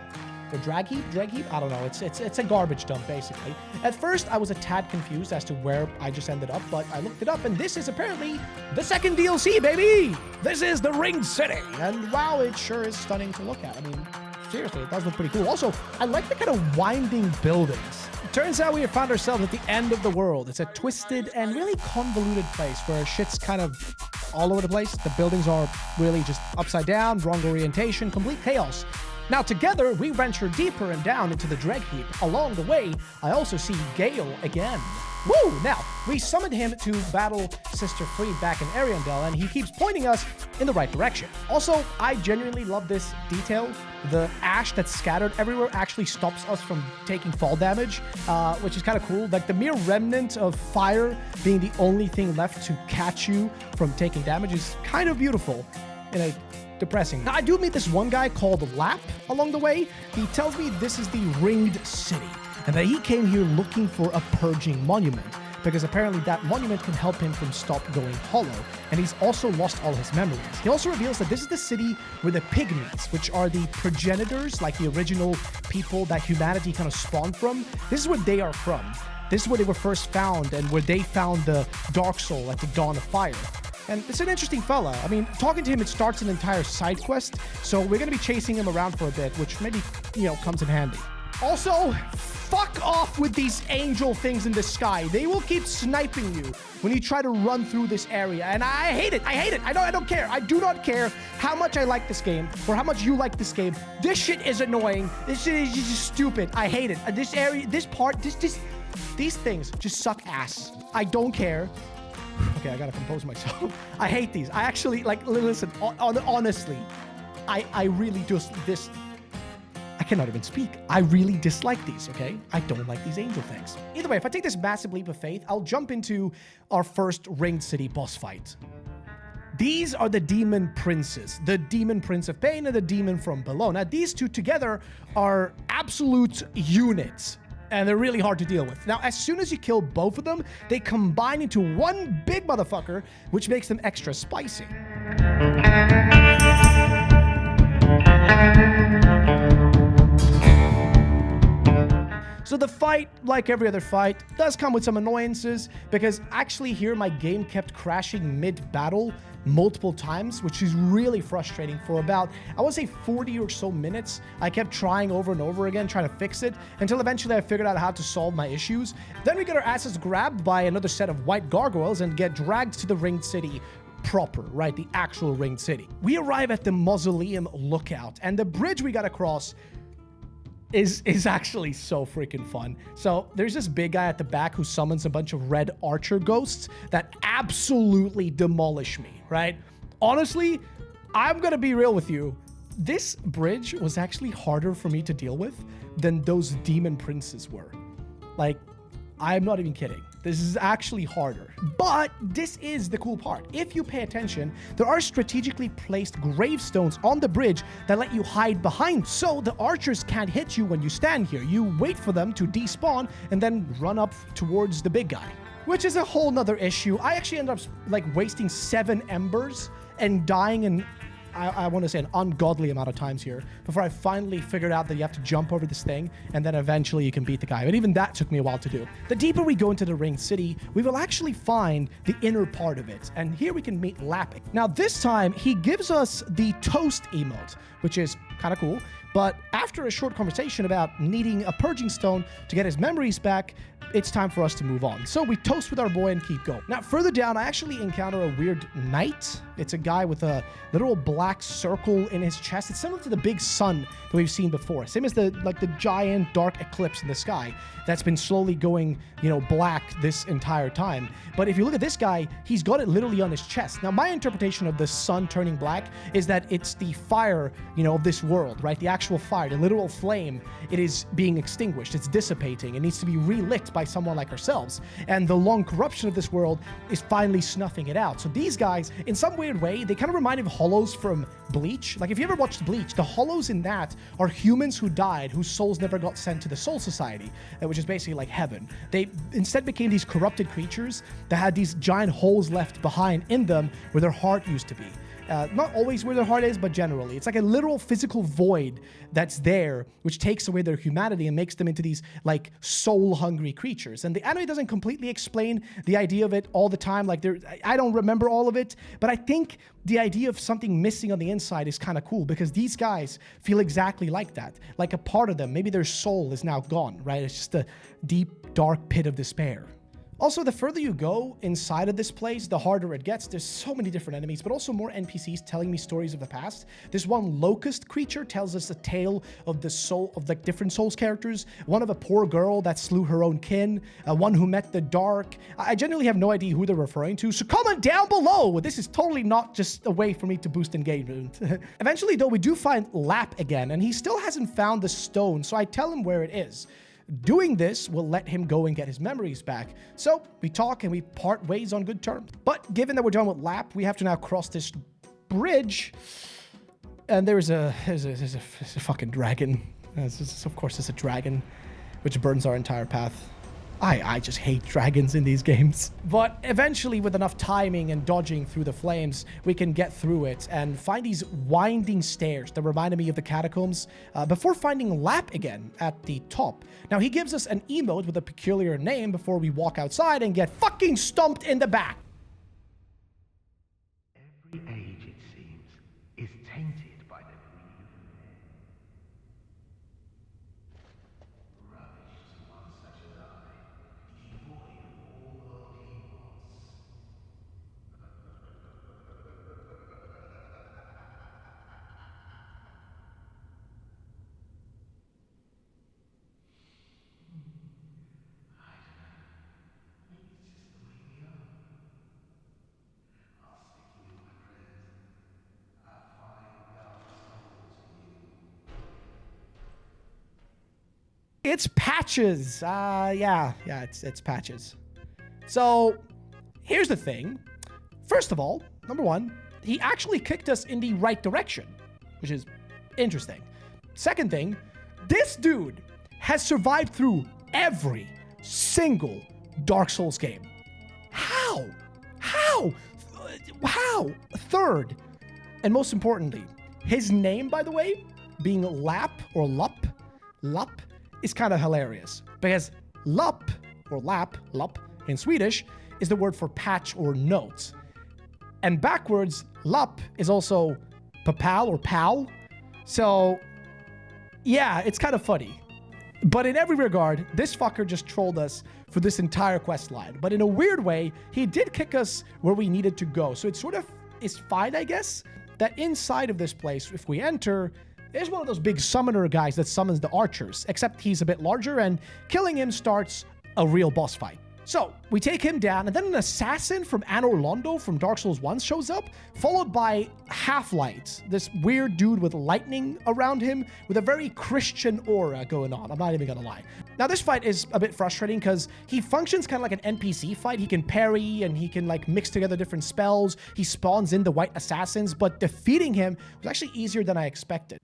Drag Heap? Dreg Heap? I don't know. It's a garbage dump, basically. At first, I was a tad confused as to where I just ended up, but I looked it up, and this is apparently the second DLC, baby! This is the Ringed City, and wow, it sure is stunning to look at. I mean, seriously, it does look pretty cool. Also, I like the kind of winding buildings. Turns out we have found ourselves at the end of the world. It's a twisted and really convoluted place where shit's kind of all over the place. The buildings are really just upside down, wrong orientation, complete chaos. Now together, we venture deeper and down into the Dreg Heap. Along the way, I also see Gale again. Woo! Now, we summoned him to battle Sister Free back in Ariandel, and he keeps pointing us in the right direction. Also, I genuinely love this detail. The ash that's scattered everywhere actually stops us from taking fall damage, which is kind of cool. Like, the mere remnant of fire being the only thing left to catch you from taking damage is kind of beautiful in a depressing. Now, I do meet this one guy called Lap along the way. He tells me this is the Ringed City, and that he came here looking for a purging monument. because apparently that monument can help him from stop going hollow, and he's also lost all his memories. He also reveals that this is the city where the pygmies, which are the progenitors, like the original people that humanity kind of spawned from, this is where they are from. This is where they were first found and where they found the Dark Soul at the Dawn of Fire. And it's an interesting fella. I mean, talking to him, it starts an entire side quest, so we're going to be chasing him around for a bit, which maybe, comes in handy. Also, fuck off with these angel things in the sky. They will keep sniping you when you try to run through this area. And I hate it. I hate it. I don't care. I do not care how much I like this game or how much you like this game. This shit is annoying. This shit is just stupid. I hate it. This area, this part, these things just suck ass. I don't care. Okay, I gotta compose myself. I hate these. I actually, listen, honestly, I really just, I cannot even speak. I really dislike these, okay? I don't like these angel things. Either way, if I take this massive leap of faith, I'll jump into our first Ringed City boss fight. These are the demon princes, the demon prince of pain and the demon from below. Now, these two together are absolute units, and they're really hard to deal with. Now, as soon as you kill both of them, they combine into one big motherfucker, which makes them extra spicy. So the fight, like every other fight, does come with some annoyances, because actually here my game kept crashing mid-battle multiple times, which is really frustrating. For about, I would say 40 or so minutes, I kept trying over and over again, trying to fix it, until eventually I figured out how to solve my issues. Then we get our asses grabbed by another set of white gargoyles and get dragged to the Ringed City proper, right? The actual Ringed City. We arrive at the Mausoleum Lookout, and the bridge we gotta cross is actually so freaking fun. So there's this big guy at the back who summons a bunch of red archer ghosts that absolutely demolish me, right? Honestly, I'm gonna be real with you. This bridge was actually harder for me to deal with than those demon princes were. Like, I'm not even kidding. This is actually harder. But this is the cool part. If you pay attention, there are strategically placed gravestones on the bridge that let you hide behind, so the archers can't hit you when you stand here. You wait for them to despawn and then run up towards the big guy, which is a whole nother issue. I actually ended up wasting 7 embers and dying in I want to say an ungodly amount of times here before I finally figured out that you have to jump over this thing and then eventually you can beat the guy. But even that took me a while to do. The deeper we go into the Ringed City, we will actually find the inner part of it. And here we can meet Lappik. Now this time he gives us the toast emote, which is kind of cool. But after a short conversation about needing a purging stone to get his memories back, it's time for us to move on. So we toast with our boy and keep going. Now, further down, I actually encounter a weird knight. It's a guy with a literal black circle in his chest. It's similar to the big sun that we've seen before. Same as the giant dark eclipse in the sky that's been slowly going, black this entire time. But if you look at this guy, he's got it literally on his chest. Now, my interpretation of the sun turning black is that it's the fire, of this world, right? The actual fire, the literal flame, it is being extinguished. It's dissipating. It needs to be relit by someone like ourselves. And the long corruption of this world is finally snuffing it out. So these guys, in some weird way, they kind of remind me of hollows from Bleach. Like if you ever watched Bleach, the hollows in that are humans who died, whose souls never got sent to the Soul Society, which is basically like heaven. They instead became these corrupted creatures that had these giant holes left behind in them where their heart used to be. Not always where their heart is, but generally. It's like a literal physical void that's there, which takes away their humanity and makes them into these, soul-hungry creatures. And the anime doesn't completely explain the idea of it all the time. I don't remember all of it, but I think the idea of something missing on the inside is kind of cool, because these guys feel exactly like that. Like a part of them, maybe their soul is now gone, right? It's just a deep, dark pit of despair. Also, the further you go inside of this place, the harder it gets. There's so many different enemies, but also more NPCs telling me stories of the past. This one locust creature tells us a tale of the soul of different Souls characters. One of a poor girl that slew her own kin. One who met the dark. I genuinely have no idea who they're referring to, so comment down below. This is totally not just a way for me to boost engagement. Eventually, though, we do find Lapp again, and he still hasn't found the stone, so I tell him where it is. Doing this will let him go and get his memories back. So we talk and we part ways on good terms. But given that we're done with Lapp, we have to now cross this bridge. And there's a fucking dragon. Of course, there's a dragon, which burns our entire path. I just hate dragons in these games. But eventually, with enough timing and dodging through the flames, we can get through it and find these winding stairs that reminded me of the Catacombs before finding Lap again at the top. Now, he gives us an emote with a peculiar name before we walk outside and get fucking stomped in the back. Every age, it seems, is tainted by the greed of men. Rubbish to one such as I, devoid of all worldly wants. It's Patches. Yeah, it's Patches. So, here's the thing. First of all, number one, he actually kicked us in the right direction, which is interesting. Second thing, this dude has survived through every single Dark Souls game. How? Third, and most importantly, his name, by the way, being Lap or Lup, is kind of hilarious because Lup or Lap in Swedish is the word for patch or note. And backwards, Lup is also papal or pal. So yeah, it's kind of funny. But in every regard, this fucker just trolled us for this entire quest line. But in a weird way, he did kick us where we needed to go. So it sort of is fine, I guess, that inside of this place, if we enter, there's one of those big summoner guys that summons the archers, except he's a bit larger, and killing him starts a real boss fight. So, we take him down, and then an assassin from Anor Londo from Dark Souls 1 shows up, followed by Half-Light, this weird dude with lightning around him, with a very Christian aura going on, I'm not even gonna lie. Now, this fight is a bit frustrating, because he functions kind of like an NPC fight. He can parry, and he can, like, mix together different spells. He spawns in the white assassins, but defeating him was actually easier than I expected.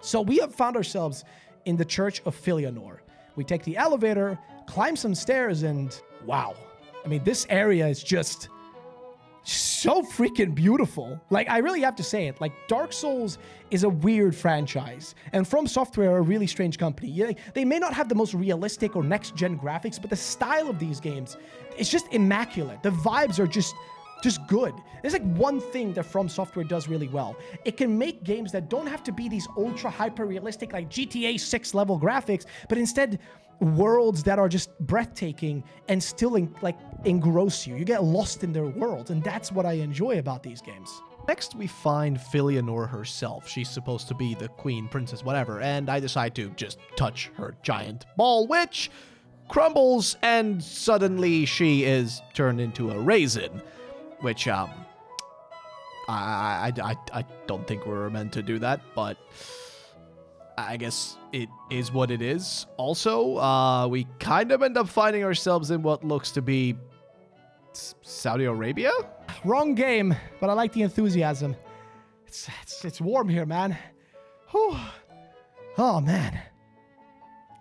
So we have found ourselves in the Church of Filianor. We take the elevator, climb some stairs, and wow. I mean, this area is just so freaking beautiful. Like, I really have to say it. Like, Dark Souls is a weird franchise. And From Software are a really strange company. Yeah, they may not have the most realistic or next-gen graphics, but the style of these games is just immaculate. The vibes are just good. There's like one thing that From Software does really well. It can make games that don't have to be these ultra hyper realistic like GTA 6 level graphics, but instead worlds that are just breathtaking and still engross you. You get lost in their worlds, and that's what I enjoy about these games. Next, we find Filianor herself. She's supposed to be the queen, princess, whatever, and I decide to just touch her giant ball, which crumbles, and suddenly she is turned into a raisin. Which, I don't think we're meant to do that, but I guess it is what it is. Also, we kind of end up finding ourselves in what looks to be Saudi Arabia? Wrong game, but I like the enthusiasm. It's warm here, man. Whew. Oh, man.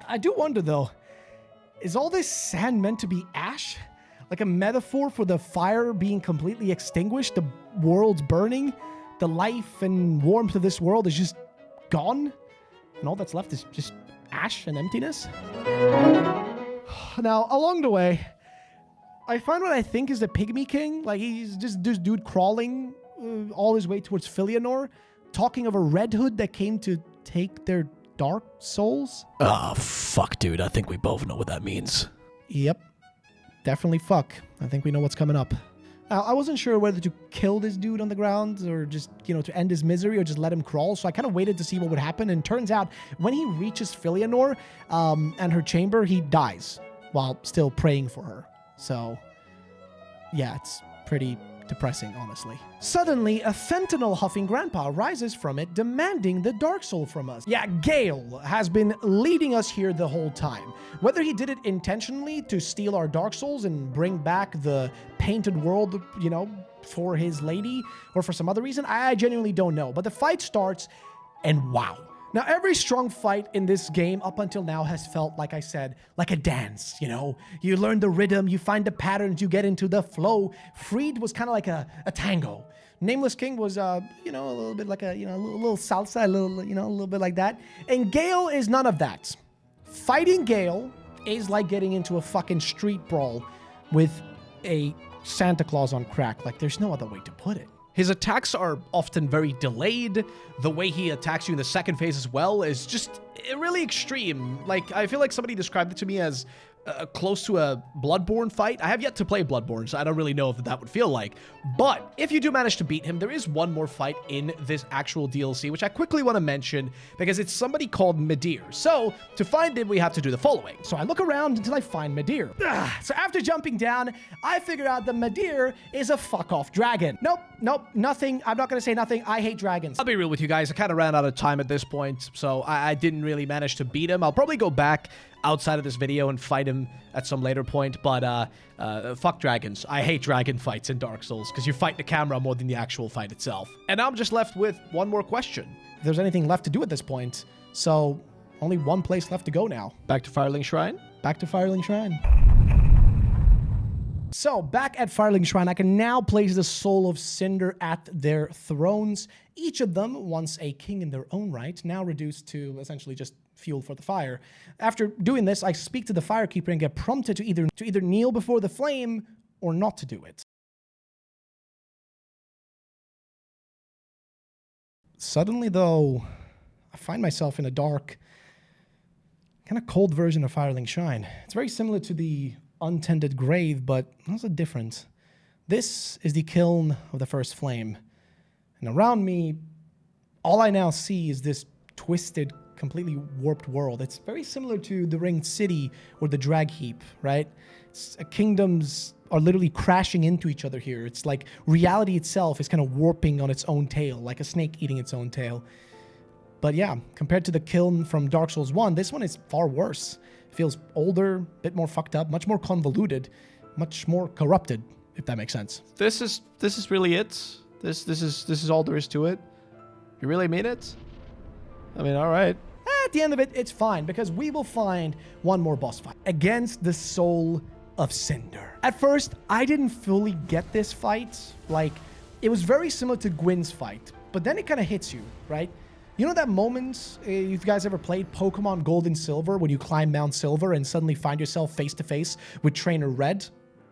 I do wonder, though, is all this sand meant to be ash? Like a metaphor for the fire being completely extinguished, the world's burning, the life and warmth of this world is just gone, and all that's left is just ash and emptiness? Now, along the way, I find what I think is the Pygmy King. Like, he's just this dude crawling all his way towards Filianor, talking of a Red Hood that came to take their dark souls. Oh, fuck, dude. I think we both know what that means. Yep. Definitely fuck. I think we know what's coming up. Now, I wasn't sure whether to kill this dude on the ground or just, to end his misery or just let him crawl. So I kind of waited to see what would happen. And turns out when he reaches Filianor and her chamber, he dies while still praying for her. So yeah, it's pretty depressing, honestly. Suddenly, a fentanyl huffing grandpa rises from it, demanding the Dark Soul from us. Yeah, Gale has been leading us here the whole time. Whether he did it intentionally to steal our Dark Souls and bring back the painted world, for his lady, or for some other reason, I genuinely don't know. But the fight starts, and wow. Now, every strong fight in this game up until now has felt, like I said, like a dance, you know? You learn the rhythm, you find the patterns, you get into the flow. Freed was kind of like a tango. Nameless King was, you know, a little bit like a, you know, a little salsa, a little, you know, a little bit like that. And Gale is none of that. Fighting Gale is like getting into a fucking street brawl with a Santa Claus on crack. Like, there's no other way to put it. His attacks are often very delayed. The way he attacks you in the second phase as well is just really extreme. Like, I feel like somebody described it to me as close to a Bloodborne fight. I have yet to play Bloodborne, so I don't really know if that would feel like. But if you do manage to beat him, there is one more fight in this actual DLC, which I quickly want to mention because it's somebody called Midir. So to find him, we have to do the following. So I look around until I find Midir. So after jumping down, I figure out that Midir is a fuck-off dragon. Nope, nothing. I'm not going to say nothing. I hate dragons. I'll be real with you guys. I kind of ran out of time at this point, so I didn't really manage to beat him. I'll probably go back outside of this video and fight him at some later point, but fuck dragons. I hate dragon fights in Dark Souls because you fight the camera more than the actual fight itself. And now I'm just left with one more question. If there's anything left to do at this point, so only one place left to go now. Back to Firelink Shrine? Back to Firelink Shrine. So, back at Firelink Shrine, I can now place the Soul of Cinder at their thrones. Each of them, once a king in their own right, now reduced to essentially just fuel for the fire. After doing this, I speak to the Firekeeper and get prompted to either kneel before the flame or not to do it. Suddenly, though, I find myself in a dark, kind of cold version of Firelink Shrine. It's very similar to the untended grave, but also different. This is the kiln of the first flame. And around me, all I now see is this twisted, completely warped world. It's very similar to the Ringed City or the Drag Heap, right? Kingdoms are literally crashing into each other here. It's like reality itself is kind of warping on its own tail, like a snake eating its own tail. But yeah, compared to the kiln from Dark Souls 1, this one is far worse. It feels older, a bit more fucked up, much more convoluted, much more corrupted, if that makes sense. This is really it? This is all there is to it? You really mean it? I mean, all right. At the end of it, it's fine, because we will find one more boss fight against the Soul of Cinder. At first, I didn't fully get this fight. Like, it was very similar to Gwyn's fight, but then it kind of hits you, right? You know that moment, if you guys ever played Pokemon Gold and Silver, when you climb Mount Silver and suddenly find yourself face to face with Trainer Red?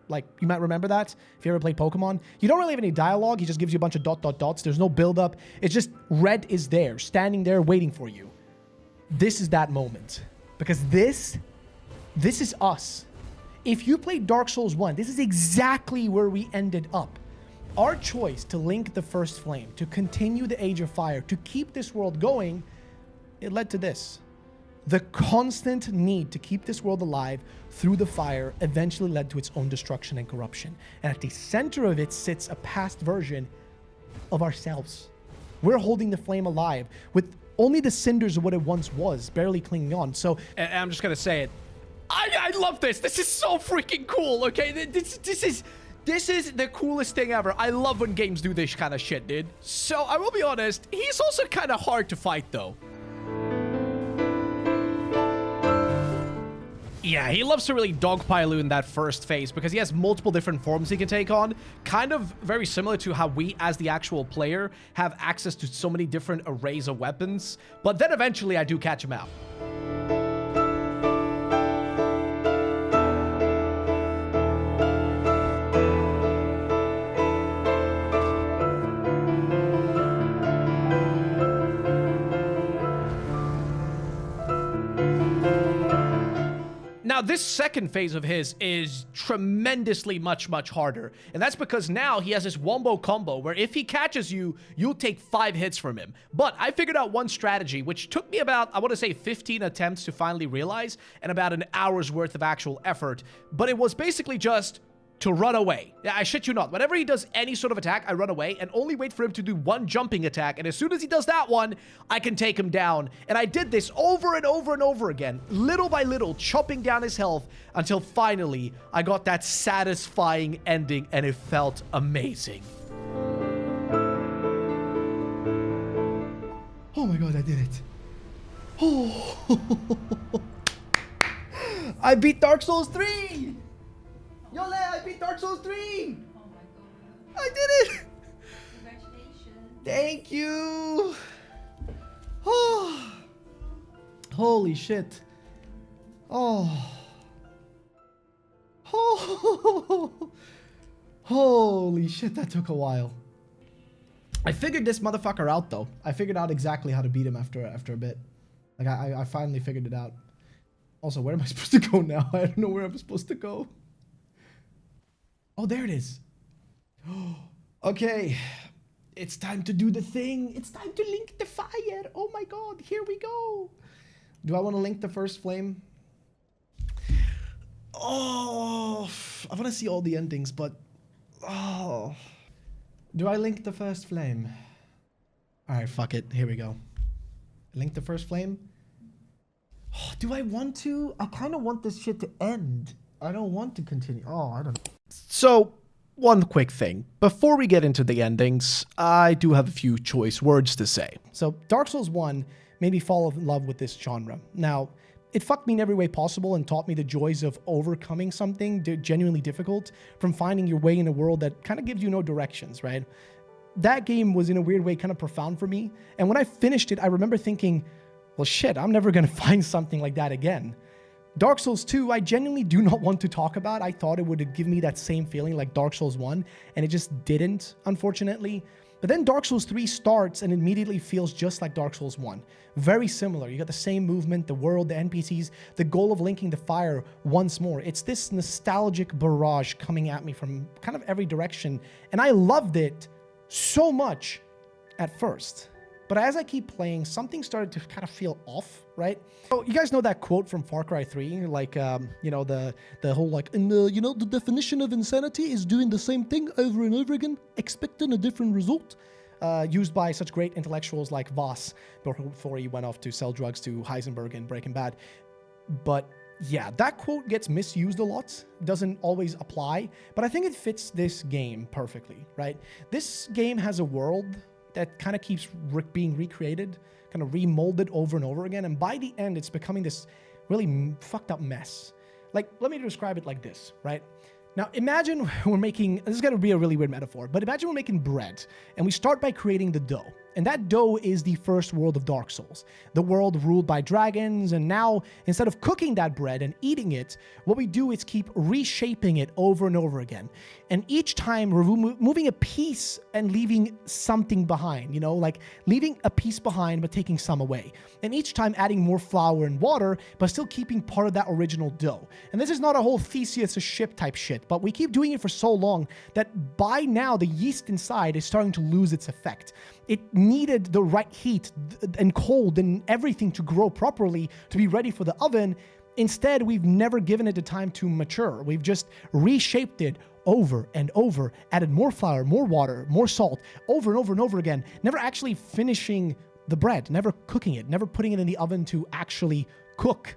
Like, you might remember that if you ever played Pokemon. You don't really have any dialogue. He just gives you a bunch of dots. There's no build-up. It's just Red is there, standing there, waiting for you. This is that moment. Because this is us. If you played Dark Souls 1, this is exactly where we ended up. Our choice to link the first flame, to continue the Age of Fire, to keep this world going, it led to this. The constant need to keep this world alive through the fire eventually led to its own destruction and corruption. And at the center of it sits a past version of ourselves. We're holding the flame alive with only the cinders of what it once was, barely clinging on. So, and I'm just gonna say it. I love this. This is so freaking cool, okay? This is the coolest thing ever. I love when games do this kind of shit, dude. So, I will be honest, he's also kind of hard to fight, though. Yeah, he loves to really dogpile you in that first phase because he has multiple different forms he can take on. Kind of very similar to how we, as the actual player, have access to so many different arrays of weapons. But then eventually I do catch him out. Now, this second phase of his is tremendously much harder. And that's because now he has this wombo combo where if he catches you, you'll take 5 hits from him. But I figured out one strategy, which took me about, I want to say 15 attempts to finally realize, and about an hour's worth of actual effort. But it was basically just to run away. Yeah, I shit you not. Whenever he does any sort of attack, I run away and only wait for him to do one jumping attack. And as soon as he does that one, I can take him down. And I did this over and over and over again, little by little, chopping down his health until finally I got that satisfying ending and it felt amazing. Oh my god, I did it. Oh. I beat Dark Souls 3! Yole, I beat Dark Souls 3! Oh my god. I did it! Congratulations. Thank you! Oh. Holy shit. Oh. Oh. Holy shit, that took a while. I figured this motherfucker out though. I figured out exactly how to beat him after a bit. Like I finally figured it out. Also, where am I supposed to go now? I don't know where I'm supposed to go. Oh, there it is. Okay. It's time to do the thing. It's time to link the fire. Oh my god, here we go. Do I want to link the first flame? Oh, I want to see all the endings, but oh. Do I link the first flame? All right, fuck it. Here we go. Link the first flame. Oh, do I want to? I kind of want this shit to end. I don't want to continue. Oh, I don't. So, one quick thing. Before we get into the endings, I do have a few choice words to say. So, Dark Souls 1 made me fall in love with this genre. Now, it fucked me in every way possible and taught me the joys of overcoming something genuinely difficult, from finding your way in a world that kind of gives you no directions, right? That game was in a weird way kind of profound for me. And when I finished it, I remember thinking, well, shit, I'm never going to find something like that again. Dark Souls 2, I genuinely do not want to talk about. I thought it would give me that same feeling like Dark Souls 1, and it just didn't, unfortunately. But then Dark Souls 3 starts and immediately feels just like Dark Souls 1. Very similar. You got the same movement, the world, the NPCs, the goal of linking the fire once more. It's this nostalgic barrage coming at me from kind of every direction. And I loved it so much at first. But as I keep playing, something started to kind of feel off, right? So you guys know that quote from Far Cry 3? Like, you know, the whole like, you know, the definition of insanity is doing the same thing over and over again, expecting a different result. Used by such great intellectuals like Voss before he went off to sell drugs to Heisenberg in Breaking Bad. But yeah, that quote gets misused a lot, doesn't always apply, but I think it fits this game perfectly, right? This game has a world that kind of keeps being recreated, kind of remolded over and over again, and by the end, it's becoming this really fucked up mess. Like, let me describe it like this, right? Now, imagine we're making, this is going to be a really weird metaphor, but imagine we're making bread, and we start by creating the dough. And that dough is the first world of Dark Souls, the world ruled by dragons, and now, instead of cooking that bread and eating it, what we do is keep reshaping it over and over again. And each time, we're moving a piece and leaving something behind, you know, like leaving a piece behind but taking some away. And each time adding more flour and water, but still keeping part of that original dough. And this is not a whole Theseus a ship type shit, but we keep doing it for so long that by now the yeast inside is starting to lose its effect. It needed the right heat and cold and everything to grow properly to be ready for the oven. Instead, we've never given it the time to mature. We've just reshaped it over and over, added more flour, more water, more salt, over and over and over again, never actually finishing the bread, never cooking it, never putting it in the oven to actually cook.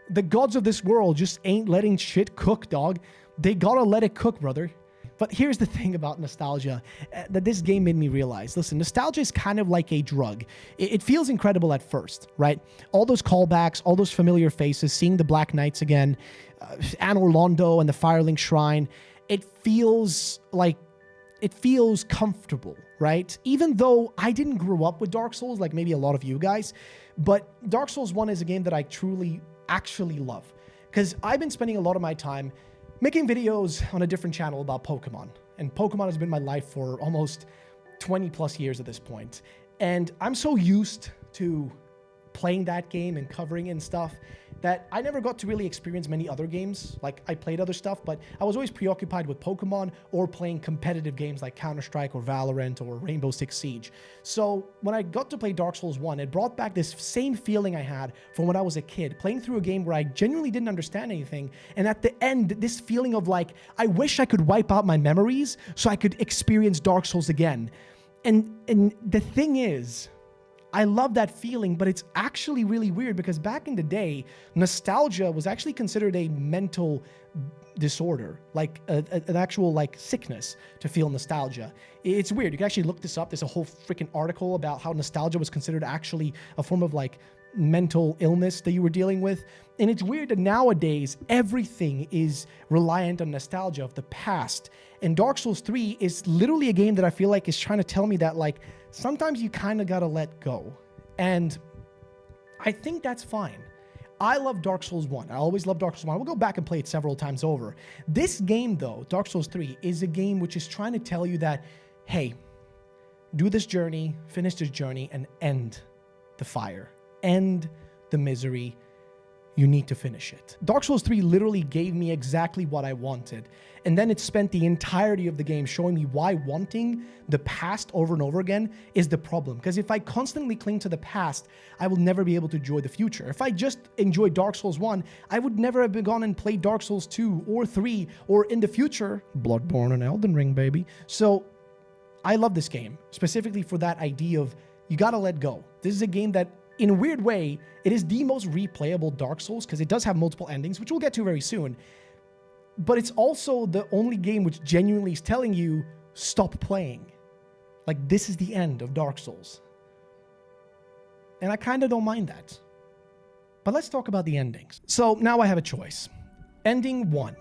The gods of this world just ain't letting shit cook, dog. They gotta let it cook, brother. But here's the thing about nostalgia that this game made me realize. Listen, nostalgia is kind of like a drug. It feels incredible at first, right? All those callbacks, all those familiar faces, seeing the Black Knights again, Anor Londo and the Firelink Shrine. It feels comfortable, right? Even though I didn't grow up with Dark Souls like maybe a lot of you guys, but Dark Souls 1 is a game that I truly actually love. Because I've been spending a lot of my time making videos on a different channel about Pokemon. And Pokemon has been my life for almost 20 plus years at this point. And I'm so used to playing that game and covering it and stuff that I never got to really experience many other games. Like, I played other stuff, but I was always preoccupied with Pokemon or playing competitive games like Counter-Strike or Valorant or Rainbow Six Siege. So when I got to play Dark Souls 1, it brought back this same feeling I had from when I was a kid, playing through a game where I genuinely didn't understand anything. And at the end, this feeling of like, I wish I could wipe out my memories so I could experience Dark Souls again. And the thing is, I love that feeling, but it's actually really weird because back in the day, nostalgia was actually considered a mental disorder, like an actual like sickness to feel nostalgia. It's weird. You can actually look this up. There's a whole freaking article about how nostalgia was considered actually a form of like mental illness that you were dealing with. And it's weird that nowadays everything is reliant on nostalgia of the past. And Dark Souls 3 is literally a game that I feel like is trying to tell me that like sometimes you kind of got to let go. And I think that's fine. I love Dark Souls 1. I always love Dark Souls 1. We'll go back and play it several times over. This game though, Dark Souls 3, is a game which is trying to tell you that, hey, do this journey, finish this journey, and end the fire. End the misery. You need to finish it. Dark Souls 3 literally gave me exactly what I wanted. And then it spent the entirety of the game showing me why wanting the past over and over again is the problem. Because if I constantly cling to the past, I will never be able to enjoy the future. If I just enjoyed Dark Souls 1, I would never have gone and played Dark Souls 2 or 3 or in the future, Bloodborne and Elden Ring, baby. So I love this game, specifically for that idea of you gotta let go. This is a game that, in a weird way, it is the most replayable Dark Souls because it does have multiple endings, which we'll get to very soon. But it's also the only game which genuinely is telling you, stop playing. Like, this is the end of Dark Souls. And I kind of don't mind that. But let's talk about the endings. So now I have a choice. Ending 1,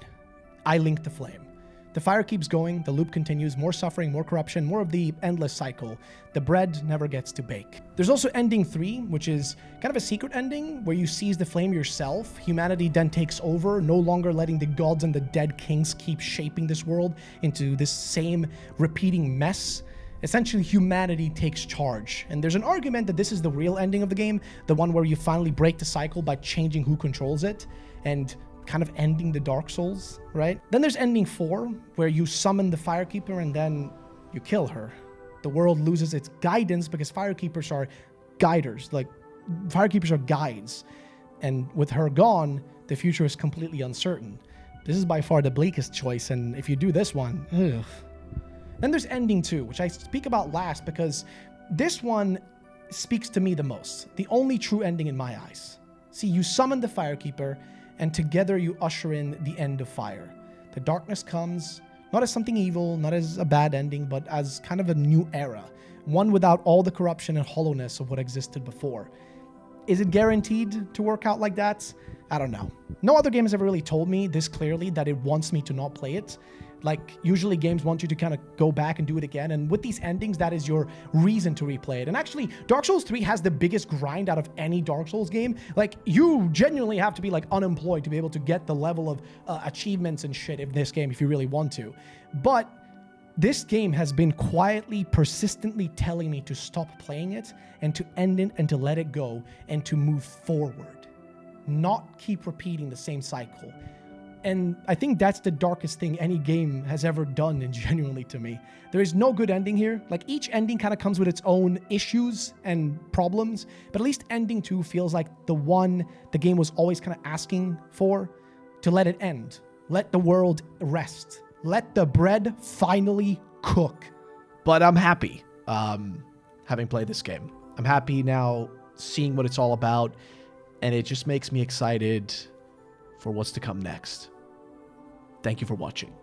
I link the flame. The fire keeps going, the loop continues, more suffering, more corruption, more of the endless cycle. The bread never gets to bake. There's also ending 3, which is kind of a secret ending where you seize the flame yourself. Humanity then takes over, no longer letting the gods and the dead kings keep shaping this world into this same repeating mess. Essentially, humanity takes charge. And there's an argument that this is the real ending of the game, the one where you finally break the cycle by changing who controls it and kind of ending the Dark Souls, right? Then there's ending 4, where you summon the Firekeeper and then you kill her. The world loses its guidance because Firekeepers are guiders, like Firekeepers are guides. And with her gone, the future is completely uncertain. This is by far the bleakest choice, and if you do this one, ugh. Then there's ending 2, which I speak about last because this one speaks to me the most. The only true ending in my eyes. See, you summon the Firekeeper, and together you usher in the end of fire. The darkness comes, not as something evil, not as a bad ending, but as kind of a new era. One without all the corruption and hollowness of what existed before. Is it guaranteed to work out like that? I don't know. No other game has ever really told me this clearly that it wants me to not play it. Like, usually games want you to kind of go back and do it again, and with these endings, that is your reason to replay it. And actually, Dark Souls 3 has the biggest grind out of any Dark Souls game. Like, you genuinely have to be, like, unemployed to be able to get the level of achievements and shit in this game if you really want to. But this game has been quietly, persistently telling me to stop playing it and to end it and to let it go and to move forward. Not keep repeating the same cycle. And I think that's the darkest thing any game has ever done, and genuinely to me. There is no good ending here. Like, each ending kind of comes with its own issues and problems, but at least ending 2 feels like the one the game was always kind of asking for, to let it end. Let the world rest. Let the bread finally cook. But I'm happy having played this game. I'm happy now seeing what it's all about, and it just makes me excited for what's to come next. Thank you for watching.